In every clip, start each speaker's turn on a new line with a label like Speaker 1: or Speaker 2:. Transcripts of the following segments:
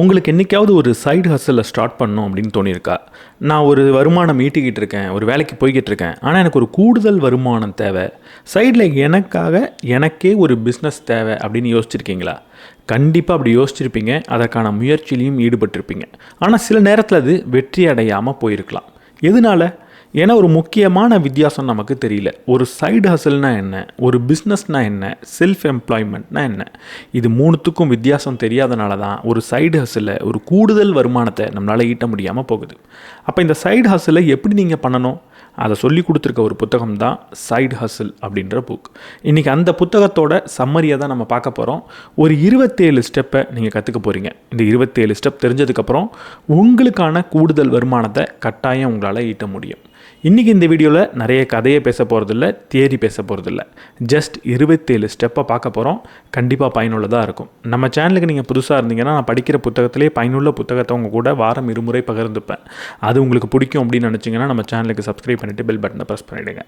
Speaker 1: உங்களுக்கு என்றைக்காவது ஒரு சைடு ஹஸ்ஸலில் ஸ்டார்ட் பண்ணணும் அப்படின்னு தோணியிருக்கா? நான் ஒரு வருமானம் ஈட்டிக்கிட்டு இருக்கேன், ஒரு வேலைக்கு போய்கிட்டு இருக்கேன், ஆனால் எனக்கு ஒரு கூடுதல் வருமானம் தேவை, சைடில் எனக்கே ஒரு பிஸ்னஸ் தேவை அப்படின்னு யோசிச்சிருக்கீங்களா? கண்டிப்பாக அப்படி யோசிச்சிருப்பீங்க, அதற்கான முயற்சியிலையும் ஈடுபட்டிருப்பீங்க. ஆனால் சில நேரத்தில் அது வெற்றி அடையாமல் போயிருக்கலாம். எதனால? ஏன்னா ஒரு முக்கியமான வித்தியாசம் நமக்கு தெரியல. ஒரு சைடு ஹசல்னா என்ன, ஒரு பிஸ்னஸ்னா என்ன, செல்ஃப் எம்ப்ளாய்மெண்ட்னா என்ன, இது மூணுத்துக்கும் வித்தியாசம் தெரியாதனால தான் ஒரு சைடு ஹசலில் ஒரு கூடுதல் வருமானத்தை நம்மளால் ஈட்ட முடியாமல் போகுது. அப்போ இந்த சைடு ஹசலை எப்படி நீங்கள் பண்ணணும், அதை சொல்லி கொடுத்துருக்க ஒரு புத்தகம் தான் சைடு ஹசல் அப்படின்ற புக். இன்றைக்கி அந்த புத்தகத்தோட சம்மரியை தான் நம்ம பார்க்க போகிறோம். ஒரு 27 ஸ்டெப்பை நீங்கள் கற்றுக்க போகிறீங்க. இந்த 27 ஸ்டெப் தெரிஞ்சதுக்கப்புறம் உங்களுக்கான கூடுதல் வருமானத்தை கட்டாயம் உங்களால் ஈட்ட முடியும். இன்றைக்கி இந்த வீடியோவில் நிறைய கதையை பேச போகிறதில்ல, தியரி பேச போகிறதில்ல, ஜஸ்ட் 27 ஸ்டெப்பை பார்க்க போகிறோம். கண்டிப்பாக பயனுள்ளதாக இருக்கும். நம்ம சேனலுக்கு நீங்கள் புதுசாக இருந்தீங்கன்னா, நான் படிக்கிற புத்தகத்திலே பயனுள்ள புத்தகத்தை உங்கள் கூட வாரம் 2 முறை பகிர்ந்துப்பேன். அது உங்களுக்கு பிடிக்கும் அப்படின்னு நினச்சிங்கன்னா நம்ம சேனலுக்கு சப்ஸ்கிரைப் பண்ணிவிட்டு பெல் பட்டனை ப்ரெஸ் பண்ணிவிடுங்க.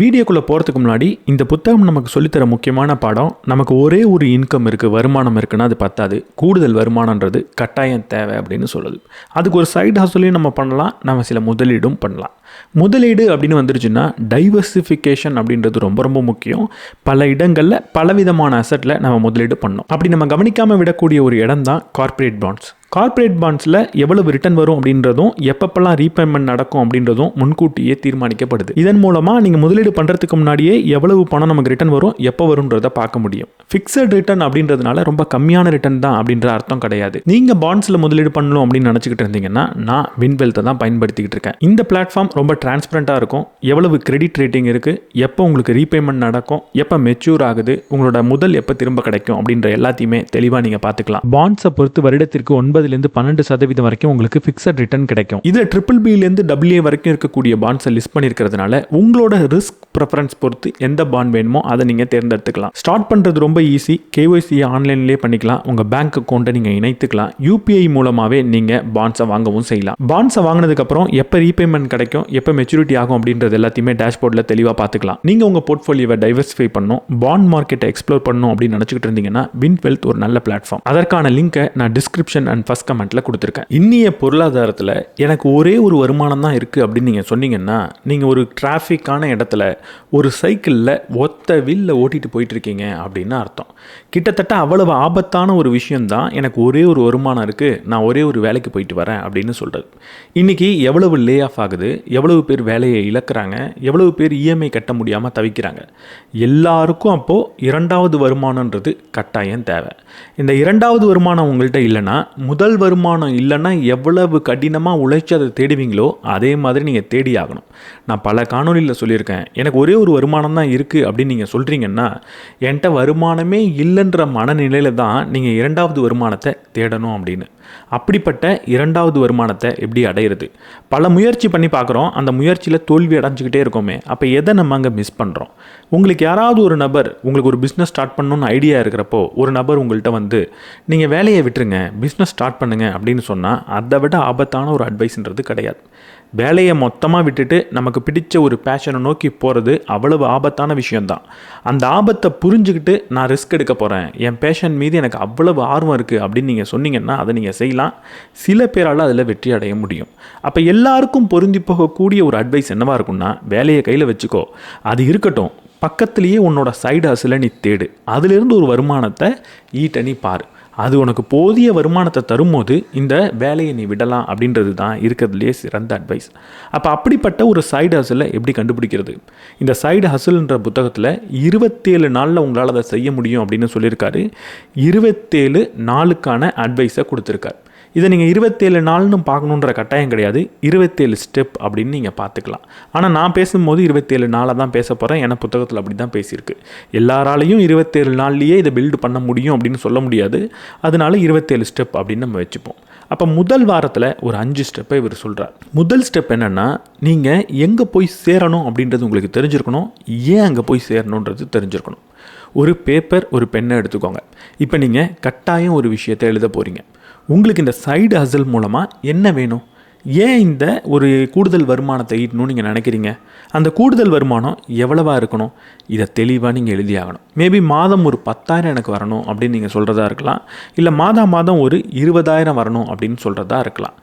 Speaker 1: வீடியோக்குள்ளே போகிறதுக்கு முன்னாடி இந்த புத்தகம் நமக்கு சொல்லித்தர முக்கியமான பாடம், நமக்கு ஒரே ஒரு இன்கம் இருக்குது, வருமானம் இருக்குன்னா அது பத்தாது, கூடுதல் வருமானன்றது கட்டாயம் தேவை அப்படின்னு சொல்லுது. அதுக்கு ஒரு சைடு ஹசலையும் நம்ம பண்ணலாம், நம்ம சில முதலீடும் பண்ணலாம். முதலீடு அப்படின்னு வந்துருச்சுன்னா டைவர்சிஃபிகேஷன் அப்படின்றது ரொம்ப ரொம்ப முக்கியம். பல இடங்களில் பலவிதமான அசட்டில் நம்ம முதலீடு பண்ணோம். அப்படி நம்ம கவனிக்காமல் விடக்கூடிய ஒரு இடம் தான் கார்ப்பரேட் பாண்ட்ஸ். கார்ப்பரேட் பாண்ட்ஸில் எவ்வளவு ரிட்டர்ன் வரும் அப்படின்றதும் எப்பப்பெல்லாம் ரீபேமெண்ட் நடக்கும் அப்படின்றதும் முன்கூட்டியே தீர்மானிக்கப்படுது. இதன் மூலமாக நீங்கள் முதலீடு பண்ணுறதுக்கு முன்னாடியே எவ்வளவு பணம் நமக்கு ரிட்டர்ன் வரும், எப்போ வரும்ன்றதை பார்க்க முடியும். ஃபிக்ஸட் ரிட்டர்ன் அப்படின்றதுனால ரொம்ப கம்மியான ரிட்டர்ன் தான் அப்படின்ற அர்த்தம் கிடையாது. நீங்கள் பாண்ட்ஸில் முதலீடு பண்ணணும் அப்படின்னு நினச்சிக்கிட்டு இருந்தீங்கன்னா, நான் வின்வெல்த்தை தான் பயன்படுத்திக்கிட்டு இருக்கேன். இந்த பிளாட்ஃபார்ம் ரொம்ப டிரான்ஸ்பரண்ட்டாக இருக்கும். எவ்வளவு கிரெடிட் ரேட்டிங் இருக்குது, எப்போ உங்களுக்கு ரீபேமெண்ட் நடக்கும், எப்போ மெச்சூர் ஆகுது, உங்களோட முதல் எப்போ திரும்ப கிடைக்கும் அப்படின்ற எல்லாத்தையுமே தெளிவாக நீங்கள் பார்த்துக்கலாம். பாண்ட்ஸை பொறுத்து வருடத்திற்கு 9-12% வரைக்கும் உங்களுக்கு ஃபிக்ஸட் ரிட்டர்ன் கிடைக்கும். இதில் BBBலேருந்து AA வரைக்கும் இருக்கக்கூடிய பாண்ட்ஸை லிஸ்ட் பண்ணியிருக்கிறதுனால உங்களோட ரிஸ்க் ப்ரெஃபரன்ஸ் பொறுத்து எந்த பாண்ட் வேணுமோ அதை நீங்கள் தேர்ந்தெடுத்துக்கலாம். ஸ்டார்ட் பண்ணுறது ரொம்ப ஈஸி. KYC ஆன்லைன்லேயே பண்ணிக்கலாம். உங்கள் பேங்க் அக்கௌண்ட்டை நீங்கள் இணைத்துக்கலாம். UPI மூலமாகவே நீங்கள் பாண்ட்ஸை வாங்கவும் செய்யலாம். பாண்ட்ஸை வாங்கினதுக்கப்புறம் எப்போ ரீபேமெண்ட் கிடைக்கும், எப்போ மெச்சூரிட்டி ஆகும் அப்படின்றது எல்லாத்தையுமே டேஷ்போர்டில் தெளிவாக பார்த்துக்கலாம். நீங்கள் உங்கள் போர்ட்ஃபோலியோவை டைவர்சிஃபை பண்ணணும், பாண்ட் மார்க்கெட்டை எக்ஸ்ப்ளோர் பண்ணணும் அப்படின்னு நினச்சிக்கிட்டு இருந்தீங்கன்னா வின்வெல்த் ஒரு நல்ல பிளாட்ஃபார்ம். அதற்கான லிங்கை நான் டிஸ்கிரிப்ஷன் அண்ட் ஃபர்ஸ்ட் கமெண்ட்டில் கொடுத்துருக்கேன். இன்னிய பொருளாதாரத்தில் எனக்கு ஒரே ஒரு வருமானம் தான் இருக்குது அப்படின்னு நீங்கள் சொன்னீங்கன்னா, நீங்கள் ஒரு டிராஃபிக்கான இடத்துல ஒரு சைக்கிளில் ஒத்த வில்ல ஓட்டிகிட்டு போயிட்டுருக்கீங்க அப்படின்னு அர்த்தம். கிட்டத்தட்ட அவ்வளவு ஆபத்தான ஒரு விஷயந்தான் எனக்கு ஒரே ஒரு வருமானம் இருக்குது, நான் ஒரே ஒரு வேலைக்கு போயிட்டு வரேன் அப்படின்னு சொல்கிறது. இன்றைக்கி எவ்வளவு லே ஆஃப் ஆகுது, எவ்வளவு பேர் வேலையை இழக்கிறாங்க, எவ்வளவு பேர் EMI கட்ட முடியாமல் தவிக்கிறாங்க. எல்லாருக்கும் அப்போது இரண்டாவது வருமானன்றது கட்டாயம் தேவை. இந்த இரண்டாவது வருமானம் உங்கள்கிட்ட இல்லைன்னா, முதல் வருமானம் இல்லைன்னா எவ்வளவு கடினமாக உழைச்சி அதை தேடுவீங்களோ அதே மாதிரி நீங்கள் தேடி ஆகணும். நான் பல காணொலியில் சொல்லியிருக்கேன், எனக்கு ஒரே ஒரு வருமானம் தான் இருக்குது அப்படின்னு நீங்கள் சொல்கிறீங்கன்னா, என்கிட்ட வருமானமே இல்லைன்ற மனநிலையில் தான் நீங்கள் இரண்டாவது வருமானத்தை தேடணும் அப்படின்னு. அப்படிப்பட்ட இரண்டாவது வருமானத்தை எப்படி அடையிறது? பல முயற்சி பண்ணி பார்க்குறோம், அந்த முயற்சியில் தோல்வி அடைஞ்சிக்கிட்டே இருக்கோமே. அப்போ எதை நம்ம அங்கே மிஸ் பண்ணுறோம்? உங்களுக்கு யாராவது ஒரு நபர், உங்களுக்கு ஒரு பிஸ்னஸ் ஸ்டார்ட் பண்ணணும்னு ஐடியா இருக்கிறப்போ ஒரு நபர் உங்கள்கிட்ட வந்து நீங்கள் வேலையை விட்டுருங்க, பிஸ்னஸ் ஸ்டார்ட் பண்ணுங்கள் அப்படின்னு சொன்னால் அதை விட ஆபத்தான ஒரு அட்வைஸ்ன்றது கிடையாது. வேலையை மொத்தமாக விட்டுட்டு நமக்கு பிடிச்ச ஒரு பேஷனை நோக்கி போகிறது அவ்வளவு ஆபத்தான விஷயந்தான். அந்த ஆபத்தை புரிஞ்சுக்கிட்டு நான் ரிஸ்க் எடுக்க போகிறேன், என் பேஷன் மீது எனக்கு அவ்வளவு ஆர்வம் இருக்குது அப்படின்னு நீங்கள் சொன்னீங்கன்னா அதை நீங்கள் செய்யலாம். சில பேரால் அதில் வெற்றி அடைய முடியும். அப்போ எல்லாருக்கும் பொருந்தி போகக்கூடிய ஒரு அட்வைஸ் என்னவாக இருக்குன்னா, வேலையை கையில் வச்சுக்கோ, அது இருக்கட்டும், பக்கத்துலேயே உன்னோட சைடு ஹஸ்ஸலை நீ தேடு, அதிலிருந்து ஒரு வருமானத்தை ஈட்ட நீ பாரு. அது உனக்கு போதிய வருமானத்தை தரும்போது இந்த வேலையை நீ விடலாம் அப்படின்றது தான் இருக்கிறதுலே சிறந்த அட்வைஸ். அப்போ அப்படிப்பட்ட ஒரு சைடு ஹஸ்ஸலை எப்படி கண்டுபிடிக்கிறது? இந்த சைடு ஹஸ்ஸல்ன்ற புத்தகத்தில் 27 நாளில் உங்களால் அதை செய்ய முடியும் அப்படின்னு சொல்லியிருக்காரு. 27 நாளுக்கான அட்வைஸை கொடுத்துருக்காரு. இதை நீங்கள் 27 நாள்னு பார்க்கணுன்ற கட்டாயம் கிடையாது, 27 ஸ்டெப் அப்படின்னு நீங்கள் பார்த்துக்கலாம். ஆனால் நான் பேசும்போது 27 நாளாக தான் பேச போகிறேன். ஏன்னா புத்தகத்தில் அப்படி தான் பேசியிருக்கு. எல்லாராலையும் 27 நாள்லேயே இதை பில்டு பண்ண முடியும் அப்படின்னு சொல்ல முடியாது. அதனால 27 ஸ்டெப் அப்படின்னு நம்ம வச்சுப்போம். அப்போ முதல் வாரத்தில் ஒரு 5 ஸ்டெப்பை இவர் சொல்கிறார். முதல் ஸ்டெப் என்னென்னா, நீங்கள் எங்கே போய் சேரணும் அப்படின்றது உங்களுக்கு தெரிஞ்சிருக்கணும், ஏன் அங்கே போய் சேரணுன்றது தெரிஞ்சிருக்கணும். ஒரு பேப்பர், ஒரு பெண்ணை எடுத்துக்கோங்க. இப்போ நீங்கள் கட்டாயம் ஒரு விஷயத்தை எழுத போகிறீங்க. உங்களுக்கு இந்த சைடு ஹஸ்ஸல் மூலமாக என்ன வேணும், ஏன் இந்த ஒரு கூடுதல் வருமானத்தை ஈட்டணும்னு நீங்கள் நினைக்கிறீங்க? அந்த கூடுதல் வருமானம் எவ்வளவா இருக்கணும்? இதை தெளிவாக நீங்கள் எழுதியாகணும். மேபி மாதம் ஒரு 10,000 எனக்கு வரணும் அப்படின்னு நீங்கள் சொல்கிறதா இருக்கலாம். இல்லை மாதம் ஒரு 20,000 வரணும் அப்படின்னு சொல்கிறதா இருக்கலாம்.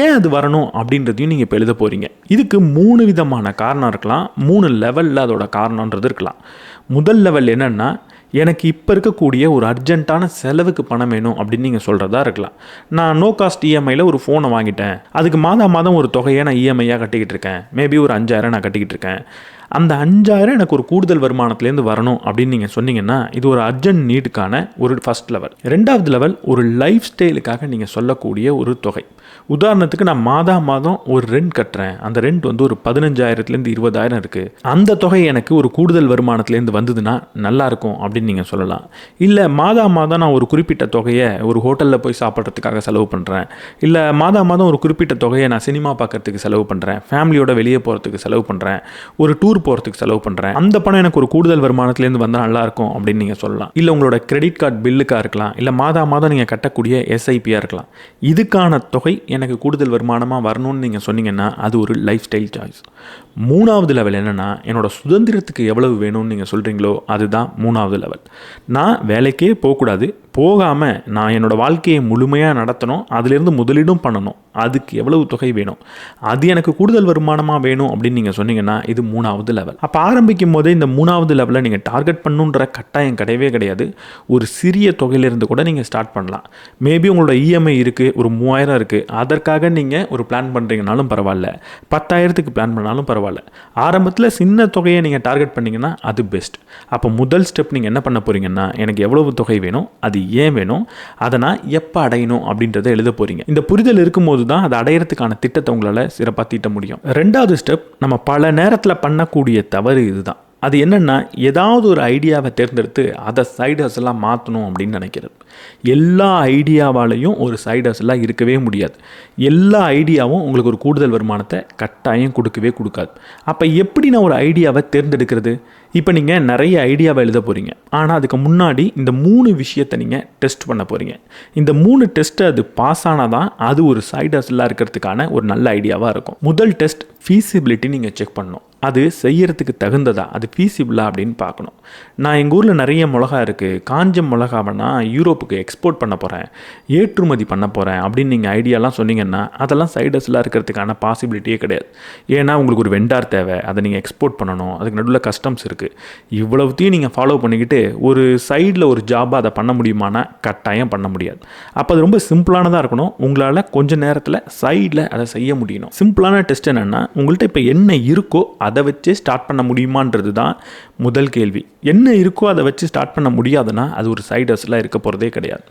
Speaker 1: ஏன் அது வரணும் அப்படின்றதையும் நீங்கள் இப்போ எழுத போகிறீங்க. இதுக்கு 3 விதமான காரணம் இருக்கலாம். 3 லெவலில் அதோட காரணன்றது இருக்கலாம். முதல் லெவல் என்னென்னா, எனக்கு இப்போ இருக்கக்கூடிய ஒரு அர்ஜென்ட்டான செலவுக்கு பணம் வேணும் அப்படின்னு நீங்கள் சொல்கிறதா இருக்கலாம். நான் நோ காஸ்ட் இஎம்ஐயில் ஒரு ஃபோனை வாங்கிட்டேன். அதுக்கு மாதம் ஒரு தொகையை நான் இஎம்ஐயாக கட்டிக்கிட்டு இருக்கேன். மேபி ஒரு 5,000 நான் கட்டிக்கிட்டு இருக்கேன். அந்த 5,000 எனக்கு ஒரு கூடுதல் வருமானத்துலேருந்து வரணும் அப்படின்னு நீங்கள் சொன்னீங்கன்னா, இது ஒரு அர்ஜென்ட் நீடுக்கான ஒரு ஃபஸ்ட் லெவல். 2வது லெவல் ஒரு லைஃப் ஸ்டைலுக்காக நீங்கள் சொல்லக்கூடிய ஒரு தொகை. உதாரணத்துக்கு நான் மாதம் ஒரு ரெண்ட் கட்டுறேன். அந்த ரெண்ட் ஒரு 15,000லேருந்து 20,000 இருக்குது. அந்த தொகை எனக்கு ஒரு கூடுதல் வருமானத்துலேருந்து வந்ததுன்னா நல்லாயிருக்கும் அப்படின்னு நீங்கள் சொல்லலாம். இல்லை மாதம் நான் ஒரு குறிப்பிட்ட தொகையை ஒரு ஹோட்டலில் போய் சாப்பிட்றதுக்காக செலவு பண்ணுறேன். இல்லை மாதம் ஒரு குறிப்பிட்ட தொகையை நான் சினிமா பார்க்குறதுக்கு செலவு பண்ணுறேன். ஃபேமிலியோட வெளியே போகிறதுக்கு செலவு பண்ணுறேன். ஒரு டூர் போகிறதுக்கு செலவு பண்ணுறேன். அந்த பணம் எனக்கு ஒரு கூடுதல் வருமானத்துலேருந்து வந்தால் நல்லாயிருக்கும் அப்படின்னு நீங்கள் சொல்லலாம். இல்லை உங்களோட கிரெடிட் கார்டு பில்லுக்காக இருக்கலாம். இல்லை மாதம் நீங்கள் கட்டக்கூடிய எஸ்ஐபியாக இருக்கலாம். இதுக்கான தொகை எனக்கு கூடுதல் வருமானமாக வரணும்னு நீங்கள் சொன்னீங்கன்னா அது ஒரு லைஃப் ஸ்டைல் சாய்ஸ். 3வது லெவல் என்னென்னா, என்னோட சுதந்திரத்துக்கு எவ்வளவு வேணும்னு நீங்கள் சொல்கிறீங்களோ அதுதான் 3வது லெவல். நான் வேலைக்கே போகக்கூடாது, போகாமல் நான் என்னோடய வாழ்க்கையை முழுமையாக நடத்தணும், அதிலிருந்து முதலீடும் பண்ணணும். அதுக்கு எவ்வளவு தொகை வேணும், அது எனக்கு கூடுதல் வருமானமாக வேணும் அப்படின்னு நீங்கள் சொன்னீங்கன்னா இது 3வது லெவல். அப்போ ஆரம்பிக்கும் போதே இந்த 3வது லெவலில் நீங்கள் டார்கெட் பண்ணுன்ற கட்டாயம் கிடையவே கிடையாது. ஒரு சிறிய தொகையிலிருந்து கூட நீங்கள் ஸ்டார்ட் பண்ணலாம். மேபி உங்களோட இஎம்ஐ இருக்குது, ஒரு 3,000 இருக்குது. அதற்காக நீங்கள் ஒரு பிளான் பண்ணுறீங்கனாலும் பரவாயில்ல, 10,000க்கு பிளான் பண்ணாலும் பரவாயில்ல. ஆரம்பத்தில் சின்ன தொகையை நீங்கள் டார்கெட் பண்ணிங்கன்னா அது பெஸ்ட். அப்போ முதல் ஸ்டெப் நீங்கள் என்ன பண்ண போகிறீங்கன்னா, எனக்கு எவ்வளவு தொகை வேணும், அது ஏன் வேணும், அதை நான் எப்போ அடையணும் அப்படின்றத எழுத போகிறீங்க. இந்த புரிதல் இருக்கும்போது தான் அதை அடையிறதுக்கான திட்டத்தை உங்களால் சிறப்பாக தீட்ட முடியும். 2வது ஸ்டெப், நம்ம பல நேரத்தில் பண்ணக்கூடிய தவறு இதுதான். அது என்னென்னா, ஏதாவது ஒரு ஐடியாவை தேர்ந்தெடுத்து அதை சைடு ஹஸ்லாக மாற்றணும் அப்படின்னு நினைக்கிறது. எல்லா ஐடியாவாலையும் ஒரு சைடு ஹஸ்லாக இருக்கவே முடியாது. எல்லா ஐடியாவும் உங்களுக்கு ஒரு கூடுதல் வருமானத்தை கட்டாயம் கொடுக்கவே கொடுக்காது. அப்போ எப்படி நான் ஒரு ஐடியாவை தேர்ந்தெடுக்கிறது? இப்போ நீங்கள் நிறைய ஐடியாவை எழுத போகிறீங்க. ஆனால் அதுக்கு முன்னாடி இந்த 3 விஷயத்தை நீங்கள் டெஸ்ட் பண்ண போகிறீங்க. இந்த 3 டெஸ்ட்டை அது பாஸ் ஆனால் தான் அது ஒரு சைடு ஹஸ்லாக இருக்கிறதுக்கான ஒரு நல்ல ஐடியாவாக இருக்கும். முதல் டெஸ்ட் ஃபீஸிபிலிட்டி நீங்கள் செக் பண்ணணும். அது செய்யறதுக்கு தகுந்ததா, அது ஃபீஸிபிளா அப்படின்னு பார்க்கணும். நான் எங்கள் ஊரில் நிறைய மிளகா இருக்குது, காஞ்ச மிளகாவை நான் யூரோப்புக்கு எக்ஸ்போர்ட் பண்ண போகிறேன், ஏற்றுமதி பண்ண போகிறேன் அப்படின்னு நீங்கள் ஐடியாலாம் சொன்னீங்கன்னா அதெல்லாம் சைடு ஹஸ்லாக இருக்கிறதுக்கான பாசிபிலிட்டியே கிடையாது. ஏன்னா உங்களுக்கு ஒரு வெண்டார் தேவை, அதை நீங்கள் எக்ஸ்போர்ட் பண்ணணும், அதுக்கு நடுவில் கஸ்டம்ஸ் இருக்குது. இவ்வளவுத்தையும் நீங்கள் ஃபாலோ பண்ணிக்கிட்டு ஒரு சைடில் ஒரு ஜாபாக அதை பண்ண முடியுமானா கட்டாயம் பண்ண முடியாது. அப்போ அது ரொம்ப சிம்பிளானதாக இருக்கணும். உங்களால் கொஞ்சம் நேரத்தில் சைடில் அதை செய்ய முடியணும். சிம்பிளான டெஸ்ட் என்னென்னா, உங்கள்கிட்ட இப்போ என்ன இருக்கோ அதை வச்சு ஸ்டார்ட் பண்ண முடியுமான்றது தான் முதல் கேள்வி. என்ன இருக்கோ அதை வச்சு ஸ்டார்ட் பண்ண முடியாதுன்னா அது ஒரு சைடு ஹஸ்லாக இருக்க போகிறதே கிடையாது.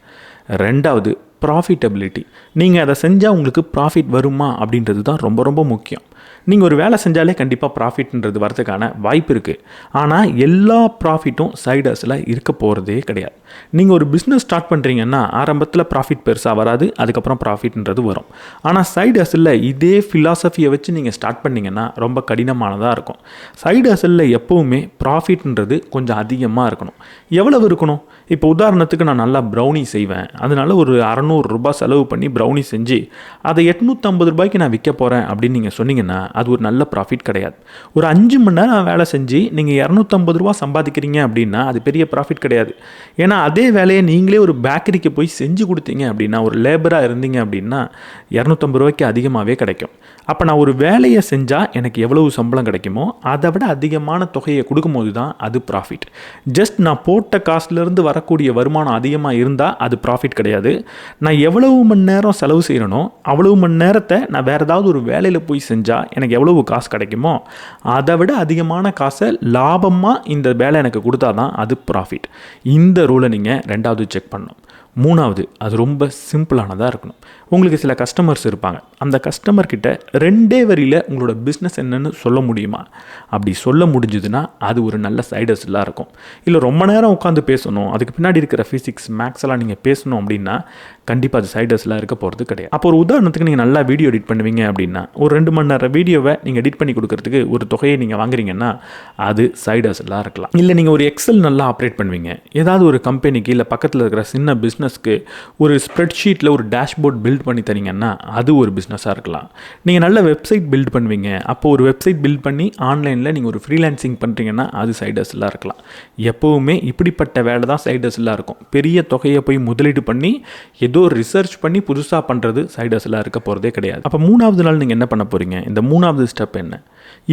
Speaker 1: 2வது ப்ராஃபிட்டபிலிட்டி. நீங்கள் அதை செஞ்சால் உங்களுக்கு ப்ராஃபிட் வருமா அப்படின்றது தான் ரொம்ப ரொம்ப முக்கியம். நீங்கள் ஒரு வேலை செஞ்சாலே கண்டிப்பாக ப்ராஃபிட்ன்றது வரதுக்கான வாய்ப்பு இருக்குது. ஆனால் எல்லா ப்ராஃபிட்டும் சைடு ஹஸ்லாக இருக்க போகிறதே கிடையாது. நீங்கள் ஒரு பிஸ்னஸ் ஸ்டார்ட் பண்ணுறீங்கன்னா ஆரம்பத்தில் ப்ராஃபிட் பெருசாக வராது, அதுக்கப்புறம் ப்ராஃபிட்ன்றது வரும். ஆனால் சைடு ஹஸ்லில் இதே ஃபிலாசபியை வச்சு நீங்கள் ஸ்டார்ட் பண்ணிங்கன்னா ரொம்ப கடினமானதாக இருக்கும். சைடு ஹஸ்லில் எப்போவுமே ப்ராஃபிட்ன்றது கொஞ்சம் அதிகமாக இருக்கணும். எவ்வளவு இருக்கணும்? இப்போ உதாரணத்துக்கு நான் நல்லா ப்ரௌனி செய்வேன், அதனால ஒரு 600 ரூபாய் செலவு பண்ணி ப்ரௌனி செஞ்சு அதை 850 ரூபாய்க்கு நான் விற்க போகிறேன் அப்படின்னு நீங்கள் சொன்னீங்கன்னா அது ஒரு நல்ல ப்ராஃபிட் கிடையாது. ஒரு 5 மணி நேரம் வேலை செஞ்சு நீங்கள் 250 ரூபா சம்பாதிக்கிறீங்க அப்படின்னா அது பெரிய ப்ராஃபிட் கிடையாது. ஏன்னா அதே வேலையை நீங்களே ஒரு பேக்கரிக்கு போய் செஞ்சு கொடுத்தீங்க அப்படின்னா, ஒரு லேபராக இருந்தீங்க அப்படின்னா 250 ரூபாய்க்கு அதிகமாகவே கிடைக்கும். அப்போ நான் ஒரு வேலையை செஞ்சால் எனக்கு எவ்வளவு சம்பளம் கிடைக்குமோ அதை விட அதிகமான தொகையை கொடுக்கும்போது தான் அது ப்ராஃபிட். ஜஸ்ட் நான் போட்ட காசுலேருந்து வரக்கூடிய வருமானம் அதிகமாக இருந்தால் அது ப்ராஃபிட் கிடையாது. நான் எவ்வளவு மணி நேரம் செலவு செய்கிறனோ அவ்வளவு மணி நேரத்தை நான் வேறு ஏதாவது ஒரு வேலையில் போய் செஞ்சால் எனக்கு எவ்வளவு காசு கிடைக்குமோ அதை விட அதிகமான காசை லாபமாக இந்த வேலை எனக்கு கொடுத்தா தான் அது ப்ராஃபிட். இந்த ரூலை நீங்கள் 2வது செக் பண்ணணும். 3வது, அது ரொம்ப சிம்பிளானதாக இருக்கணும். உங்களுக்கு சில கஸ்டமர்ஸ் இருப்பாங்க. அந்த கஸ்டமர்கிட்ட 2 வரியில் உங்களோட பிஸ்னஸ் என்னன்னு சொல்ல முடியுமா? அப்படி சொல்ல முடிஞ்சதுன்னா அது ஒரு நல்ல சைடு ஹஸ்லாக இருக்கும். இல்லை ரொம்ப நேரம் உட்காந்து பேசணும், அதுக்கு பின்னாடி இருக்கிற ஃபிசிக்ஸ் மேக்ஸ் எல்லாம் நீங்கள் பேசணும் அப்படின்னா கண்டிப்பாக அது சைடு ஹஸ்லாக இருக்க போகிறது கிடையாது. அப்போ ஒரு உதாரணத்துக்கு நீங்கள் நல்லா வீடியோ எடிட் பண்ணுவீங்க அப்படின்னா ஒரு 2 மணி நேரம் வீடியோவை நீங்கள் எடிட் பண்ணி கொடுக்கறதுக்கு ஒரு தொகையை நீங்கள் வாங்குறீங்கன்னா அது சைடு ஹஸ்லாக இருக்கலாம். இல்லை நீங்கள் ஒரு எக்ஸல் நல்லா ஆப்ரேட் பண்ணுவீங்க, ஏதாவது ஒரு கம்பெனிக்கு இல்லை பக்கத்தில் இருக்கிற சின்ன பிஸ்னஸ்க்கு ஒரு ஸ்ப்ரெட்ஷீட்டில் ஒரு டேஷ்போர்ட் பில்ட் பில்ட் பண்ணி தரீங்கன்னா அது ஒரு பிஸ்னஸாக இருக்கலாம். நீங்கள் நல்ல வெப்சைட் பில்ட் பண்ணுவீங்க, அப்போ ஒரு வெப்சைட் பில்ட் பண்ணி ஆன்லைனில் நீங்கள் ஒரு ஃப்ரீலான்சிங் பண்ணுறீங்கன்னா அது சைட் ஹஸ்லாக இருக்கலாம். எப்போவுமே இப்படிப்பட்ட வேலை தான் சைட் ஹஸ்லாக இருக்கும். பெரிய தொகையை போய் முதலீடு பண்ணி ஏதோ ரிசர்ச் பண்ணி புதுசாக பண்ணுறது சைட் ஹஸ்லாக இருக்க போகிறதே கிடையாது. அப்போ 3வது நாள் நீங்கள் என்ன பண்ண போகிறீங்க? இந்த 3வது ஸ்டெப் என்ன?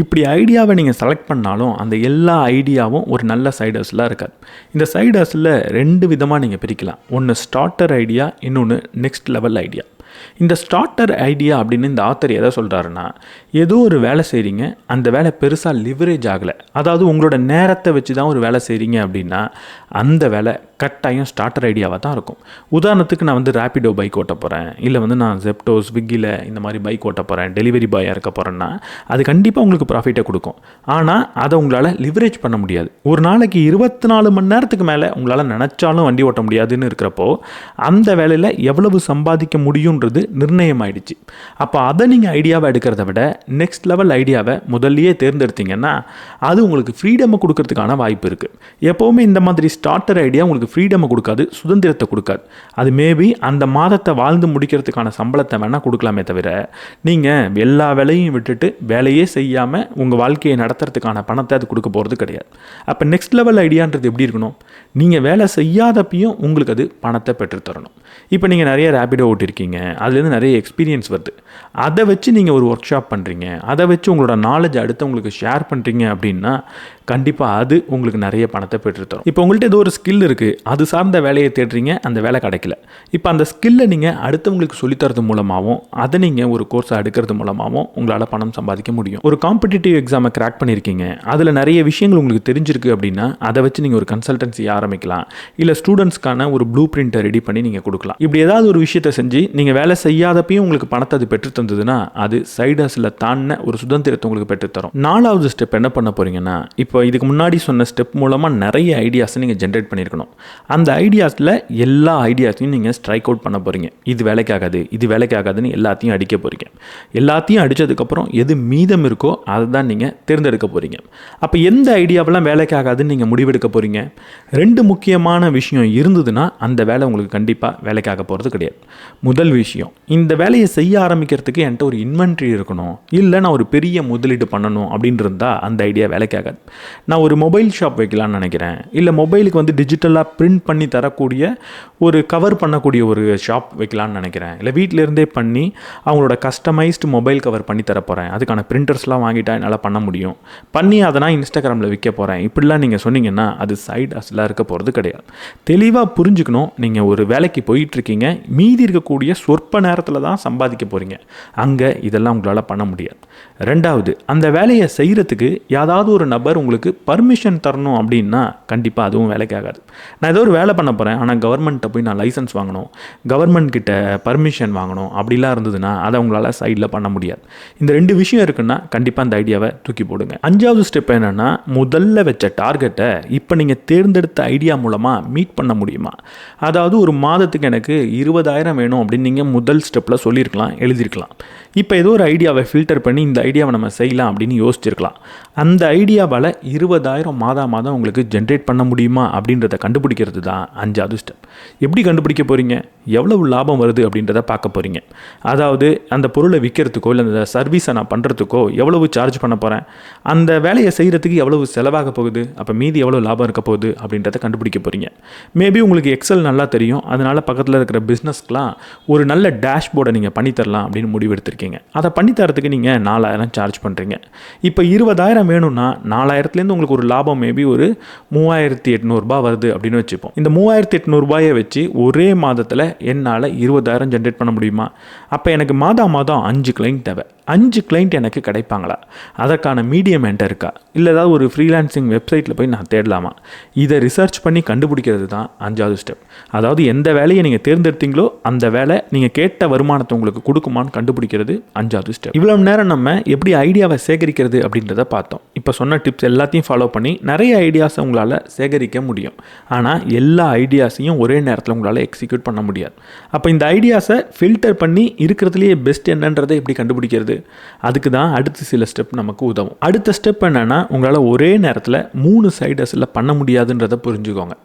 Speaker 1: இப்படி ஐடியாவை நீங்கள் செலக்ட் பண்ணாலும் அந்த எல்லா ஐடியாவும் ஒரு நல்ல சைட் ஹஸ்லாக இருக்காது. இந்த சைட் ஹஸ்லில் 2 விதமாக நீங்கள் பிரிக்கலாம். ஒன்று ஸ்டார்டர் ஐடியா, இன்னொன்று நெக்ஸ்ட் லெவல் ஐடியா. இந்த ஸ்டார்டர் ஐடியா அப்படின்னு இந்த ஆத்தர் எதை சொல்கிறாருன்னா, ஏதோ ஒரு வேலை செய்கிறீங்க, அந்த வேலை பெருசாக லிவரேஜ் ஆகலை, அதாவது உங்களோட நேரத்தை வச்சு தான் ஒரு வேலை செய்கிறீங்க அப்படின்னா அந்த வேலை கட்டாயம் ஸ்டார்டர் ஐடியாவாக தான் இருக்கும். உதாரணத்துக்கு நான் ரேப்பிடோ பைக் ஓட்ட போகிறேன், இல்லை நான் ஜெப்டோ ஸ்விக்கியில் இந்த மாதிரி பைக் ஓட்ட போகிறேன், டெலிவரி பாயாக இருக்க போகிறேன்னா அது கண்டிப்பாக உங்களுக்கு ப்ராஃபிட்டை கொடுக்கும். ஆனால் அதை உங்களால் லிவரேஜ் பண்ண முடியாது. ஒரு நாளைக்கு 24 மணி நேரத்துக்கு மேலே உங்களால் நினச்சாலும் வண்டி ஓட்ட முடியாதுன்னு இருக்கிறப்போ அந்த வேலையில் எவ்வளவு சம்பாதிக்க முடியுன்றது நிர்ணயம் ஆயிடுச்சு. அப்போ அதை நீங்கள் ஐடியாவை எடுக்கிறத விட நெக்ஸ்ட் லெவல் ஐடியாவை முதல்லையே தேர்ந்தெடுத்தீங்கன்னா அது உங்களுக்கு ஃப்ரீடமை கொடுக்கறதுக்கான வாய்ப்பு இருக்குது. எப்போவுமே இந்த மாதிரி ஸ்டார்டர் ஐடியா உங்களுக்கு ஃப்ரீடமை கொடுக்காது, சுதந்திரத்தை கொடுக்காது. அது மேபி அந்த மாதத்தை வாழ்ந்து முடிக்கிறதுக்கான சம்பளத்தை வேணால் கொடுக்கலாமே தவிர நீங்கள் எல்லா வேலையும் விட்டுட்டு வேலையே செய்யாமல் உங்கள் வாழ்க்கையை நடத்துறதுக்கான பணத்தை அது கொடுக்க போகிறது கிடையாது. அப்போ நெக்ஸ்ட் லெவல் ஐடியான்றது எப்படி இருக்கணும்? நீங்கள் வேலை செய்யாதப்பையும் உங்களுக்கு அது பணத்தை பெற்றுத்தரணும். இப்போ நீங்கள் நிறைய ரேப்பிடோ ஓட்டிருக்கீங்க, அதுலேருந்து நிறைய எக்ஸ்பீரியன்ஸ் வருது, அதை வச்சு நீங்கள் ஒரு ஒர்க் ஷாப் பண்ணுறீங்க, அதை வச்சு உங்களோட நாலேஜ் அடுத்து உங்களுக்கு ஷேர் பண்ணுறீங்க அப்படின்னா கண்டிப்பாக அது உங்களுக்கு நிறைய பணத்தை பெற்றுத்தரும். இப்போ உங்கள்கிட்ட ஏதோ ஒரு ஸ்கில் இருக்குது, அது சார்ந்த வேலையை தேடுறீங்க, அந்த வேலை கிடைக்கல. இப்போ அந்த ஸ்கில்லை நீங்கள் அடுத்தவங்களுக்கு சொல்லித்தரது மூலமாகவும் அதை நீங்கள் ஒரு கோர்ஸை எடுக்கிறது மூலமாகவும் உங்களால் பணம் சம்பாதிக்க முடியும். ஒரு காம்படிட்டிவ் எக்ஸாமை கிராக் பண்ணியிருக்கீங்க, அதில் நிறைய விஷயங்கள் உங்களுக்கு தெரிஞ்சிருக்கு அப்படின்னா அதை வச்சு நீங்கள் ஒரு கன்சல்டன்சி ஆரம்பிக்கலாம், இல்லை ஸ்டூடெண்ட்ஸ்க்கான ஒரு ப்ளூ பிரிண்ட்டை ரெடி பண்ணி நீங்கள் கொடுக்கலாம். இப்படி ஏதாவது ஒரு விஷயத்தை செஞ்சு நீங்கள் வேலை செய்யாதப்பையும் உங்களுக்கு பணத்தை அது பெற்று தந்ததுன்னா அது சைட் ஹஸ்லில் தாண்டின ஒரு சுதந்திரத்தை உங்களுக்கு பெற்றுத்தரும். 4வது ஸ்டெப் என்ன பண்ண போகிறீங்கன்னா, இப்போ இதுக்கு முன்னாடி சொன்ன ஸ்டெப் மூலமாக நிறைய ஐடியாஸை நீங்கள் ஜென்ரேட் பண்ணியிருக்கணும். அந்த ஐடியாஸில் எல்லா ஐடியாஸையும் நீங்கள் ஸ்ட்ரைக் அவுட் பண்ண போகிறீங்க. இது வேலைக்காகாது, இது வேலைக்காகாதுன்னு எல்லாத்தையும் அடிக்க போகிறீங்க. எல்லாத்தையும் அடித்ததுக்கப்புறம் எது மீதம் இருக்கோ அதை தான் நீங்கள் தேர்ந்தெடுக்க போகிறீங்க. அப்போ எந்த ஐடியாவெல்லாம் வேலைக்காகாதுன்னு நீங்கள் முடிவெடுக்க போகிறீங்க? 2 முக்கியமான விஷயம் இருந்ததுன்னா அந்த வேலை உங்களுக்கு கண்டிப்பாக வேலைக்காக போகிறது கிடையாது. முதல் விஷயம், இந்த வேலையை செய்ய ஆரம்பிக்கிறதுக்கு என்கிட்ட ஒரு இன்வென்ட்ரி இருக்கணும், இல்லை நான் ஒரு பெரிய முதலீடு பண்ணணும் அப்படின்னு இருந்தால் அந்த ஐடியா வேலைக்காகாது. நான் ஒரு மொபைல் ஷாப் வைக்கலான்னு நினைக்கிறேன், இல்லை மொபைலுக்கு டிஜிட்டலாக பிரிண்ட் பண்ணி தரக்கூடிய ஒரு கவர் பண்ணக்கூடிய ஒரு ஷாப் வைக்கலான்னு நினைக்கிறேன், இல்லை வீட்டிலேருந்தே பண்ணி அவங்களோட கஸ்டமைஸ்டு மொபைல் கவர் பண்ணி தர போகிறேன், அதுக்கான பிரிண்டர்ஸ்லாம் வாங்கிட்டா என்னால் பண்ண முடியும், பண்ணி அதை நான் இன்ஸ்டாகிராமில் விற்க போகிறேன், இப்படிலாம் நீங்கள் சொன்னீங்கன்னா அது சைட் ஹஸ்லாக இருக்க போகிறது கிடையாது. தெளிவாக புரிஞ்சுக்கணும், நீங்கள் ஒரு வேலைக்கு போயிட்டுருக்கீங்க, மீதி இருக்கக்கூடிய சொற்ப நேரத்தில் தான் சம்பாதிக்க போகிறீங்க, அங்கே இதெல்லாம் உங்களால் பண்ண முடியாது. 2வது, அந்த வேலையை செய்கிறதுக்கு ஏதாவது ஒரு நபர் உங்களுக்கு பர்மிஷன் தரணும் அப்படின்னா கண்டிப்பாக அதுவும் வேலைக்காகாது. நான் ஏதோ ஒரு வேலை பண்ண போகிறேன், ஆனால் கவர்மெண்ட்டை போய் நான் லைசன்ஸ் வாங்கணும், கவர்மெண்ட் கிட்ட பர்மிஷன் வாங்கணும், அப்படிலாம் இருந்ததுன்னா அதை உங்களால் சைடில் பண்ண முடியாது. இந்த 2 விஷயம் இருக்குன்னா கண்டிப்பாக அந்த ஐடியாவை தூக்கி போடுங்க. 5வது ஸ்டெப் என்னென்னா, முதல்ல வச்ச டார்கெட்டை இப்போ நீங்கள் தேர்ந்தெடுத்த ஐடியா மூலமாக மீட் பண்ண முடியுமா? அதாவது ஒரு மாதத்துக்கு எனக்கு 20,000 வேணும் அப்படின்னு நீங்கள் முதல் ஸ்டெப்பில் சொல்லியிருக்கலாம், எழுதியிருக்கலாம். இப்போ ஏதோ ஒரு ஐடியாவை ஃபில்டர் பண்ணி இந்த ஐடியாவை நம்ம செய்யலாம் அப்படின்னு யோசிச்சிருக்கலாம். அந்த ஐடியாவால் 20,000 மாதம் உங்களுக்கு ஜென்ரேட் பண்ண முடியுமா அப்படின்றத கண்டுபிடிக்கிறது தான் 5வது ஸ்டெப். எப்படி கண்டுபிடிக்க போகிறீங்க? எவ்வளவு லாபம் வருது அப்படின்றத பார்க்க போகிறீங்க. அதாவது அந்த பொருளை விற்கிறதுக்கோ இல்லை அந்த சர்வீஸை நான் பண்ணுறதுக்கோ எவ்வளவு சார்ஜ் பண்ண போகிறேன், அந்த வேலையை செய்கிறதுக்கு எவ்வளவு செலவாக போகுது, அப்போ மீதி எவ்வளோ லாபம் இருக்க போகுது அப்படின்றத கண்டுபிடிக்க போகிறீங்க. மேபி உங்களுக்கு எக்ஸல் நல்லா தெரியும், அதனால் பக்கத்தில் இருக்கிற பிஸ்னஸ்க்கெலாம் ஒரு நல்ல டேஷ்போர்டை நீங்கள் பண்ணித்தரலாம் அப்படின்னு முடிவெடுத்திருக்கீங்க. அதை பண்ணித்தரத்துக்கு நீங்கள் 4,000 சார்ஜ் பண்ணுறீங்க. இப்போ 20,000 வேணும்னா 4,000லேருந்து உங்களுக்கு ஒரு லாபம் மேபி ஒரு 3,800 வருது அப்படின்னு வச்சுப்போம். இந்த 3,800 வச்சு ஒரே மாதத்தில் என்னால் 20,000 ஜென்ரேட் பண்ண முடியுமா? அப்போ எனக்கு மாதம் 5 கிளைண்ட் தேவை. 5 கிளைண்ட் எனக்கு கிடைப்பாங்களா? அதற்கான மீடியம் என்கிட்ட இருக்கா? இல்லை ஏதாவது ஒரு ஃப்ரீலான்சிங் வெப்சைட்டில் போய் நான் தேடலாமா? இதை ரிசர்ச் பண்ணி கண்டுபிடிக்கிறது தான் 5வது ஸ்டெப். அதாவது எந்த வேலையை நீங்கள் தேர்ந்தெடுத்தீங்களோ அந்த வேலை நீங்கள் கேட்ட வருமானத்தை உங்களுக்கு கொடுக்குமான்னு கண்டுபிடிக்கிறது 5வது ஸ்டெப். இவ்வளோ நேரம் நம்ம எப்படி ஐடியாவை சேகரிக்கிறது அப்படின்றத பார்த்தோம். இப்போ சொன்ன டிப்ஸ் எல்லாத்தையும் ஃபாலோ பண்ணி நிறைய ஐடியாஸை உங்களால் சேகரிக்க முடியும். ஆனால் எல்லா ஐடியாஸையும் ஒரே நேரத்தில் உங்களால் எக்ஸிக்யூட் பண்ண முடியாது. அப்போ இந்த ஐடியாஸை ஃபில்டர் பண்ணி இருக்கிறதுலையே பெஸ்ட் என்னன்றதை எப்படி கண்டுபிடிக்கிறது? அதுக்கு தான் அடுத்த சில ஸ்டெப் நமக்கு உதவும். அடுத்த ஸ்டெப் என்னென்னா, உங்களால் ஒரே நேரத்தில் 3 சைடு ஹஸ்ல பண்ண முடியாதுன்றதை புரிஞ்சுக்கோங்க.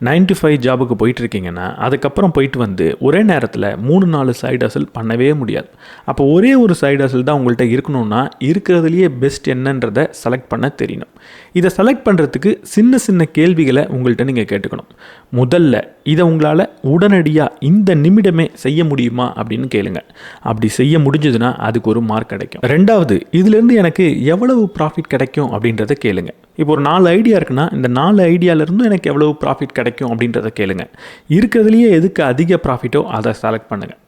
Speaker 1: 9 to 5 ஜாபுக்கு போயிட்டு இருக்கீங்கன்னா அதுக்கப்புறம் போயிட்டு வந்து ஒரே நேரத்தில் 3-4 சைடு ஹஸ்ல் பண்ணவே முடியாது. அப்போ ஒரே ஒரு சைடு ஹஸ்ல் தான் உங்கள்கிட்ட இருக்கணும்னா இருக்கிறதுலையே பெஸ்ட் என்னன்றதை செலக்ட் பண்ண தெரியணும். இதை செலக்ட் பண்ணுறதுக்கு சின்ன சின்ன கேள்விகளை உங்கள்கிட்ட நீங்கள் கேட்டுக்கணும். முதல்ல இதை உங்களால் உடனடியாக இந்த நிமிடமே செய்ய முடியுமா அப்படின்னு கேளுங்க. அப்படி செய்ய முடிஞ்சதுன்னா அதுக்கு ஒரு மார்க் கிடைக்கும். ரெண்டாவது, இதிலேருந்து எனக்கு எவ்வளவு ப்ராஃபிட் கிடைக்கும் அப்படின்றத கேளுங்க. இப்போ ஒரு 4 ஐடியா இருக்குன்னா இந்த 4 ஐடியாவிலேருந்தும் எனக்கு எவ்வளவு ப்ராஃபிட் கிடைக்கும் அப்படின்றத கேளுங்க. இருக்கிறதுலையே எதுக்கு அதிக ப்ராஃபிட்டோ அதை செலக்ட் பண்ணுங்கள்.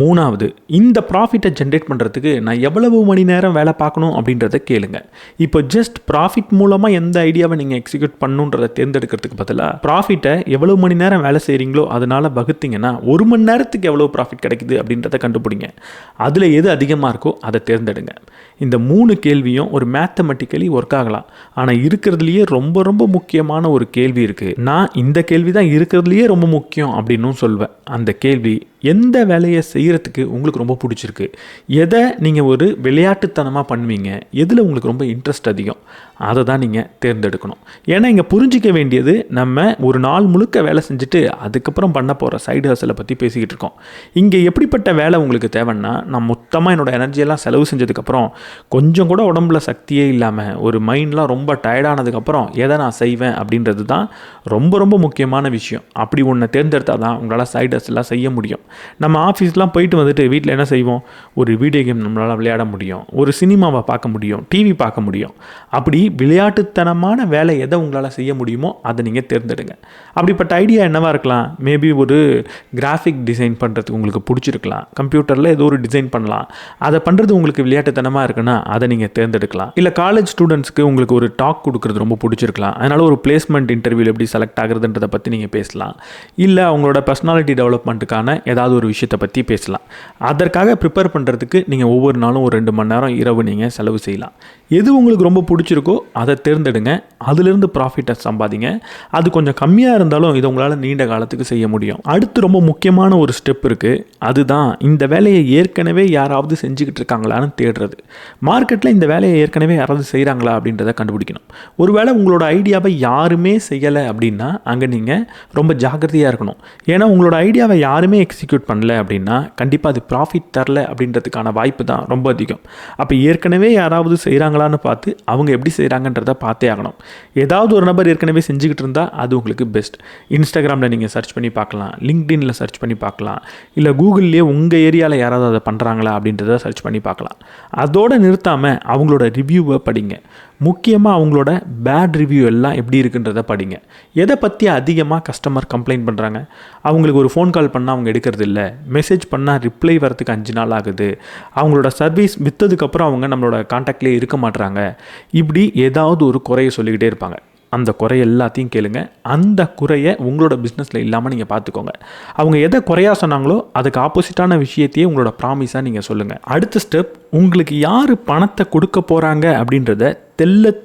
Speaker 1: மூணாவது, இந்த ப்ராஃபிட்டை ஜென்ரேட் பண்ணுறதுக்கு நான் எவ்வளவு மணி நேரம் வேலை பார்க்கணும் அப்படின்றத கேளுங்க. இப்போ ஜஸ்ட் ப்ராஃபிட் மூலமாக எந்த ஐடியாவை நீங்கள் எக்ஸிக்யூட் பண்ணணுன்றதை தேர்ந்தெடுக்கிறதுக்கு பதிலாக ப்ராஃபிட்டை எவ்வளவு மணி நேரம் வேலை செய்கிறீங்களோ அதனால் வகுத்தீங்கன்னா 1 மணி நேரத்துக்கு எவ்வளோ ப்ராஃபிட் கிடைக்குது அப்படின்றத கண்டுபிடிங்க. அதில் எது அதிகமாக இருக்கோ அதை தேர்ந்தெடுங்க. இந்த 3 கேள்வியும் ஒரு மேத்தமெட்டிக்கலி ஒர்க் ஆகலாம். ஆனால் இருக்கிறதுலையே ரொம்ப ரொம்ப முக்கியமான ஒரு கேள்வி இருக்குது. நான் இந்த கேள்வி தான் இருக்கிறதுலையே ரொம்ப முக்கியம் அப்படின்னும் சொல்வேன். அந்த கேள்வி, எந்த வேலையை செய்கிறதுக்கு உங்களுக்கு ரொம்ப பிடிச்சிருக்கு, எதை நீங்கள் ஒரு விளையாட்டுத்தனமாக பண்ணுவீங்க, எதில் உங்களுக்கு ரொம்ப இன்ட்ரெஸ்ட் அதிகம், அதை தான் நீங்கள் தேர்ந்தெடுக்கணும். ஏன்னா இங்கே புரிஞ்சிக்க வேண்டியது, நம்ம ஒரு நாள் முழுக்க வேலை செஞ்சுட்டு அதுக்கப்புறம் பண்ண போகிற சைடு ஹஸ்லை பற்றி பேசிக்கிட்டு இருக்கோம். இங்கே எப்படிப்பட்ட வேலை உங்களுக்கு தேவைன்னா, நான் மொத்தமாக என்னோடய எனர்ஜியெல்லாம் செலவு செஞ்சதுக்கப்புறம் கொஞ்சம் கூட உடம்புல சக்தியே இல்லாமல் ஒரு மைண்ட்லாம் ரொம்ப டயர்டானதுக்கப்புறம் எதை நான் செய்வேன் அப்படின்றது தான் ரொம்ப ரொம்ப முக்கியமான விஷயம். அப்படி ஒன்றை தேர்ந்தெடுத்தால் தான் உங்களால் சைடு ஹஸ்லாம் செய்ய முடியும். நம்ம ஆஃபீஸ்லாம் போயிட்டு வந்துட்டு வீட்டில் என்ன செய்வோம்? ஒரு வீடியோ கேம் நம்மளால் விளையாட முடியும், ஒரு சினிமாவை பார்க்க முடியும், டிவி பார்க்க முடியும். அப்படி விளையாட்டுத்தனமான வேலை எதை உங்களால் செய்ய முடியுமோ அதை நீங்கள் தேர்ந்தெடுங்க. அப்படிப்பட்ட ஐடியா என்னவாக இருக்கலாம்? மேபி ஒரு கிராஃபிக் டிசைன் பண்ணுறதுக்கு உங்களுக்கு பிடிச்சிருக்கலாம். கம்ப்யூட்டரில் ஏதோ ஒரு டிசைன் பண்ணலாம். அதை பண்ணுறது உங்களுக்கு விளையாட்டுத்தனமாக இருக்குன்னா அதை நீங்கள் தேர்ந்தெடுக்கலாம். இல்லை காலேஜ் ஸ்டூடெண்ட்ஸ்க்கு உங்களுக்கு ஒரு டாக் கொடுக்குறது ரொம்ப பிடிச்சிருக்கலாம். அதனால் ஒரு பிளேஸ்மெண்ட் இன்டர்வியூவில் எப்படி செலக்ட் ஆகுறதுன்றதை பற்றி நீங்கள் பேசலாம். இல்லை அவங்களோட பர்சனாலிட்டி டெவலப்மெண்ட்டுக்கான ஏதாவது ஒரு விஷயத்தை பற்றி பேசலாம். அதற்காக ப்ரிப்பேர் பண்ணுறதுக்கு நீங்கள் ஒவ்வொரு நாளும் ஒரு 2 மணி நேரம் இரவு நீங்கள் செலவு செய்யலாம். எது உங்களுக்கு ரொம்ப பிடிச்சிருக்கோ அதை தேர்ந்தெடுங்க. அதிலிருந்து ப்ராஃபிட்டை சம்பாதிங்க. அது கொஞ்சம் கம்மியாக இருந்தாலும் இதை உங்களால் நீண்ட காலத்துக்கு செய்ய முடியும். அடுத்து ரொம்ப முக்கியமான ஒரு ஸ்டெப் இருக்குது. அதுதான் இந்த வேலையை ஏற்கனவே யாராவது செஞ்சுக்கிட்டு இருக்காங்களான்னு தேடுறது. மார்க்கெட்டில் இந்த வேலையை ஏற்கனவே யாராவது செய்கிறாங்களா அப்படின்றத கண்டுபிடிக்கணும். ஒருவேளை உங்களோட ஐடியாவை யாருமே செய்யலை அப்படின்னா அங்கே நீங்கள் ரொம்ப ஜாக்கிரதையாக இருக்கணும். ஏன்னா உங்களோட ஐடியாவை யாருமே எக்ஸிக்யூட் பண்ணல அப்படின்னா கண்டிப்பாக அது ப்ராஃபிட் தரல அப்படின்றதுக்கான வாய்ப்பு தான் ரொம்ப அதிகம். அப்போ ஏற்கனவே யாராவது செய்கிறாங்களான்னு பார்த்து அவங்க எப்படி செய்கிறாங்கன்றதை பார்த்தே ஆகணும். ஏதாவது ஒரு நபர் ஏற்கனவே செஞ்சுக்கிட்டு இருந்தால் அது உங்களுக்கு பெஸ்ட். இன்ஸ்டாகிராமில் நீங்கள் சர்ச் பண்ணி பார்க்கலாம், லிங்க்டின்ல சர்ச் பண்ணி பார்க்கலாம், இல்லை கூகுள்லேயே உங்கள் ஏரியாவில் யாராவது அதை பண்ணுறாங்களா அப்படின்றத சர்ச் பண்ணி பார்க்கலாம். அதோடு நிறுத்தாமல் அவங்களோட ரிவ்யூவை படிங்க. முக்கியமாக அவங்களோட பேட் ரிவ்யூ எல்லாம் எப்படி இருக்குன்றதை படிங்க. எதை பற்றி அதிகமாக கஸ்டமர் கம்ப்ளைண்ட் பண்ணுறாங்க? அவங்களுக்கு ஒரு ஃபோன் கால் பண்ணால் அவங்க எடுக்கிறது இல்லை, மெசேஜ் பண்ணால் ரிப்ளை வரத்துக்கு 5 நாள் ஆகுது, அவங்களோட சர்வீஸ் விற்றதுக்கப்புறம் அவங்க நம்மளோட கான்டாக்ட்லேயே இருக்க மாட்டுறாங்க, இப்படி ஏதாவது ஒரு குறையை சொல்லிக்கிட்டே இருப்பாங்க. அந்த குறை எல்லாத்தையும் கேளுங்க. அந்த குறையை உங்களோட பிஸ்னஸில் இல்லாமல் நீங்கள் பார்த்துக்கோங்க. அவங்க எதை குறையாக சொன்னாங்களோ அதுக்கு ஆப்போசிட்டான விஷயத்தையே உங்களோட ப்ராமிஸாக நீங்கள் சொல்லுங்கள். அடுத்த ஸ்டெப், உங்களுக்கு யார் பணத்தை கொடுக்க போகிறாங்க அப்படின்றத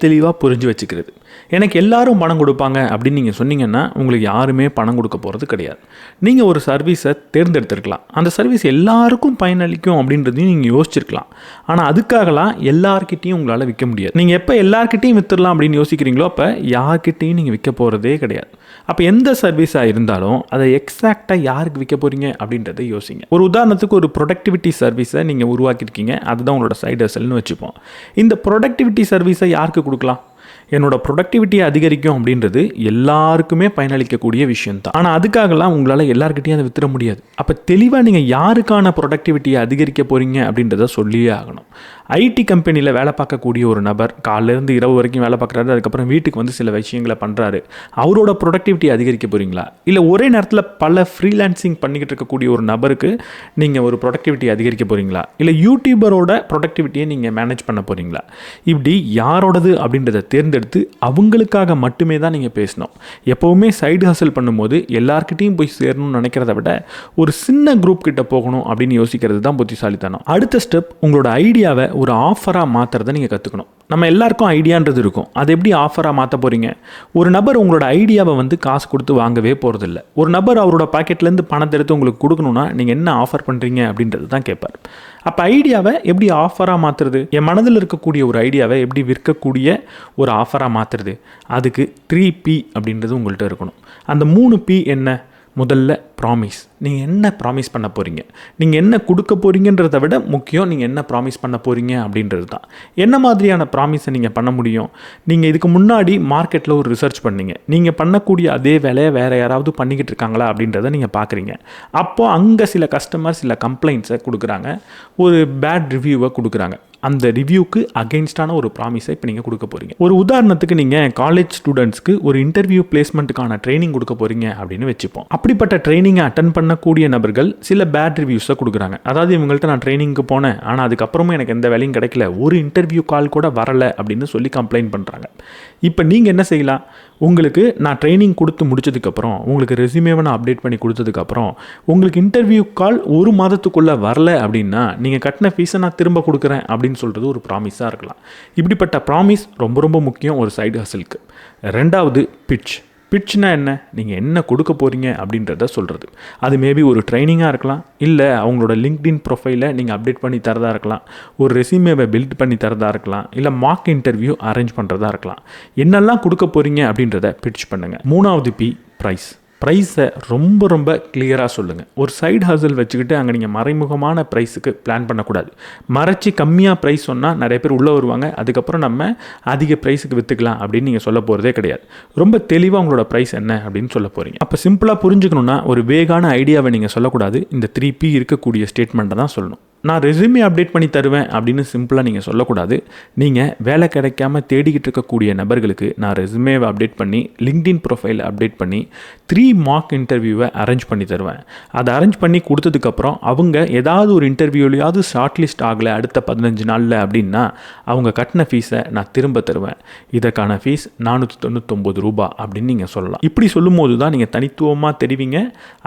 Speaker 1: தெளிவாக புரிஞ்சு வச்சுக்கிறது. எனக்கு எல்லாரும் பணம் கொடுப்பாங்க அப்படின்னு நீங்கள் சொன்னீங்கன்னா உங்களுக்கு யாருமே பணம் கொடுக்க போகிறது கிடையாது. நீங்கள் ஒரு சர்வீஸை தேர்ந்தெடுத்துருக்கலாம். அந்த சர்வீஸ் எல்லாருக்கும் பயனளிக்கும் அப்படின்றதையும் நீங்கள் யோசிச்சிருக்கலாம். ஆனால் அதுக்காகலாம் எல்லார்கிட்டையும் உங்களால் விற்க முடியாது. நீங்கள் எப்போ எல்லார்கிட்டையும் விற்றுடலாம் அப்படின்னு யோசிக்கிறீங்களோ அப்போ யார்கிட்டையும் நீங்கள் விற்க போகிறதே கிடையாது. அப்போ எந்த சர்வீஸாக இருந்தாலும் அதை எக்ஸாக்டாக யாருக்கு விற்க போகிறீங்க அப்படின்றத யோசிங்க. ஒரு உதாரணத்துக்கு ஒரு ப்ரொடக்டிவிட்டி சர்வீஸை நீங்கள் உருவாக்கியிருக்கீங்க. அதுதான் உங்களோட சைடு ஹஸ்ல்னு வச்சுப்போம். இந்த ப்ரொடக்டிவிட்டி சர்வீஸை யாருக்கு கொடுக்கலாம்? என்னோட ப்ரொடக்டிவிட்டியை அதிகரிக்கும் அப்படின்றது எல்லாருக்குமே பயனளிக்கக்கூடிய விஷயம் தான். ஆனால் அதுக்காகலாம் உங்களால் எல்லாருக்கிட்டையும் அதை வித்துற முடியாது. அப்போ தெளிவாக நீங்கள் யாருக்கான ப்ரொடக்டிவிட்டியை அதிகரிக்க போகிறீங்க அப்படின்றத சொல்லியே ஆகணும். ஐடி கம்பெனியில் வேலை பார்க்கக்கூடிய ஒரு நபர் காலையிலேருந்து இரவு வரைக்கும் வேலை பார்க்குறாரு, அதுக்கப்புறம் வீட்டுக்கு வந்து சில விஷயங்களை பண்ணுறாரு. அவரோட ப்ரொடக்டிவிட்டியை அதிகரிக்க போகிறீங்களா? இல்லை ஒரே நேரத்தில் பல ஃப்ரீலான்சிங் பண்ணிக்கிட்டு இருக்கக்கூடிய ஒரு நபருக்கு நீங்கள் ஒரு ப்ரொடக்டிவிட்டியை அதிகரிக்க போகிறீங்களா? இல்லை யூடியூபரோட ப்ரொடக்டிவிட்டியை நீங்கள் மேனேஜ் பண்ண போகிறீங்களா? இப்படி யாரோடது அப்படின்றத தேர்ந்தெடுத்து அவங்களுக்காக மட்டுமே தான் நீங்கள் பேசணும். எப்போவுமே சைடு ஹசல் பண்ணும்போது எல்லார்கிட்டையும் போய் சேரணும்னு நினைக்கிறத விட ஒரு சின்ன குரூப் கிட்ட போகணும் அப்படின்னு யோசிக்கிறது தான் புத்திசாலித்தனம். அடுத்த ஸ்டெப், உங்களோட ஐடியாவை ஒரு ஆஃபராக மாற்றுறதை நீங்கள் கற்றுக்கணும். நம்ம எல்லாருக்கும் ஐடியான்றது இருக்கும். அது எப்படி ஆஃபராக மாற்ற போகிறீங்க? ஒரு நபர் உங்களோட ஐடியாவை வந்து காசு கொடுத்து வாங்கவே போகிறதில்ல. ஒரு நபர் அவரோட பாக்கெட்லேருந்து பணத்தை எடுத்து உங்களுக்கு கொடுக்கணுன்னா நீங்கள் என்ன ஆஃபர் பண்ணுறீங்க அப்படின்றது தான் கேட்பார். அப்போ ஐடியாவை எப்படி ஆஃபராக மாற்றுறது? என் மனதில் இருக்கக்கூடிய ஒரு ஐடியாவை எப்படி விற்கக்கூடிய ஒரு ஆஃபராக மாற்றுறது? அதுக்கு 3P அப்படின்றது உங்கள்கிட்ட இருக்கணும். அந்த 3P என்ன? முதல்ல ப்ராமிஸ். நீங்கள் என்ன ப்ராமிஸ் பண்ண போகிறீங்க, நீங்கள் என்ன கொடுக்க போகிறீங்கன்றத விட முக்கியம் நீங்கள் என்ன ப்ராமிஸ் பண்ண போகிறீங்க அப்படின்றது தான். என்ன மாதிரியான ப்ராமிஸை நீங்கள் பண்ண முடியும்? நீங்கள் இதுக்கு முன்னாடி மார்க்கெட்டில் ஒரு ரிசர்ச் பண்ணீங்க, நீங்கள் பண்ணக்கூடிய அதே வேலையை வேறு யாராவது பண்ணிக்கிட்டு இருக்காங்களா அப்படின்றத நீங்கள் பார்க்குறீங்க. அப்போது அங்கே சில கஸ்டமர் சில கம்ப்ளைண்ட்ஸை கொடுக்குறாங்க, ஒரு பேட் ரிவ்யூவை கொடுக்குறாங்க. அந்த ரிவ்யூக்கு அகெயின்ஸ்டான ஒரு ப்ராமிஸை இப்போ நீங்கள் கொடுக்க போகிறீங்க. ஒரு உதாரணத்துக்கு நீங்கள் காலேஜ் ஸ்டூடெண்ட்ஸ்க்கு ஒரு இன்டர்வியூ பிளேஸ்மெண்ட்டுக்கான ட்ரைனிங் கொடுக்க போகிறீங்க அப்படின்னு வச்சுப்போம். அப்படிப்பட்ட ட்ரைனிங்கை அட்டன் பண்ணக்கூடிய நபர்கள் சில பேட் ரிவ்யூஸை கொடுக்குறாங்க. அதாவது இவங்கள்ட்ட நான் ட்ரைனிங்க்கு போனேன், ஆனால் அதுக்கப்புறமும் எனக்கு எந்த வேலையும் கிடைக்கல, ஒரு இன்டர்வியூ கால் கூட வரலை அப்படின்னு சொல்லி கம்ப்ளைண்ட் பண்ணுறாங்க. இப்போ நீங்கள் என்ன செய்யலாம்? உங்களுக்கு நான் ட்ரைனிங் கொடுத்து முடிச்சதுக்கப்புறம், உங்களுக்கு ரெஸ்யூமேவை நான் அப்டேட் பண்ணி கொடுத்ததுக்கப்புறம், உங்களுக்கு இன்டர்வியூ கால் ஒரு மாதத்துக்குள்ளே வரல அப்படின்னா நீங்கள் கட்டின ஃபீஸை நான் திரும்ப கொடுக்குறேன் அப்படின்னு சொல்கிறது ஒரு ப்ராமிஸாக இருக்கலாம். இப்படிப்பட்ட ப்ராமிஸ் ரொம்ப ரொம்ப முக்கியம் ஒரு சைடு ஹசலுக்கு. ரெண்டாவது பிட்ச். பிட்ச்னா என்ன? நீங்கள் என்ன கொடுக்க போகிறீங்க அப்படின்றத சொல்கிறது. அது மேபி ஒரு ட்ரைனிங்காக இருக்கலாம், இல்லை அவங்களோட லிங்க்டின் ப்ரொஃபைலை நீங்கள் அப்டேட் பண்ணி தரதா இருக்கலாம், ஒரு ரெஸ்யூமேவை பில்ட் பண்ணி தரதா இருக்கலாம், இல்லை மார்க் இன்டர்வியூ அரேஞ்ச் பண்ணுறதா இருக்கலாம். என்னெல்லாம் கொடுக்க போகிறீங்க அப்படின்றத பிட்ச் பண்ணுங்கள். மூணாவது பி ப்ரைஸ். ப்ரைஸை ரொம்ப ரொம்ப கிளியராக சொல்லுங்கள். ஒரு சைடு ஹசல் வச்சுக்கிட்டு அங்கே நீங்கள் மறைமுகமான ப்ரைஸுக்கு பிளான் பண்ணக்கூடாது. மறைச்சி கம்மியாக ப்ரைஸ் சொன்னால் நிறைய பேர் உள்ளே வருவாங்க, அதுக்கப்புறம் நம்ம அதிக ப்ரைஸுக்கு விற்றுக்கலாம் அப்படின்னு நீங்கள் சொல்ல போகிறதே கிடையாது. ரொம்ப தெளிவாக உங்களோட ப்ரைஸ் என்ன அப்படின்னு சொல்ல போகிறீங்க. அப்போ சிம்பிளாக புரிஞ்சுக்கணுன்னா ஒரு வேகான ஐடியாவை நீங்கள் சொல்லக்கூடாது, இந்த 3P இருக்கக்கூடிய ஸ்டேட்மெண்ட்டை தான் சொல்லணும். நான் ரெஸ்யூமே அப்டேட் பண்ணி தருவேன் அப்படின்னு சிம்பிளாக நீங்கள் சொல்லக்கூடாது. நீங்கள் வேலை கிடைக்காம தேடிக்கிட்டு இருக்கக்கூடிய நபர்களுக்கு நான் ரெஸ்யூமேவை அப்டேட் பண்ணி, லிங்க்டின் ப்ரொஃபைலை அப்டேட் பண்ணி 3 மார்க் இன்டர்வியூவை அரேஞ்ச் பண்ணி தருவேன். அதை அரேஞ்ச் பண்ணி கொடுத்ததுக்கப்புறம் அவங்க ஏதாவது ஒரு இன்டர்வியூலையாவது ஷார்ட் லிஸ்ட் ஆகலை அடுத்த 15 நாளில் அப்படின்னா அவங்க கட்டின ஃபீஸை நான் திரும்ப தருவேன். இதற்கான ஃபீஸ் 499 ரூபாய் அப்படின்னு நீங்கள் சொல்லலாம். இப்படி சொல்லும் போது தான் நீங்கள் தனித்துவமாக தெரிவிங்க.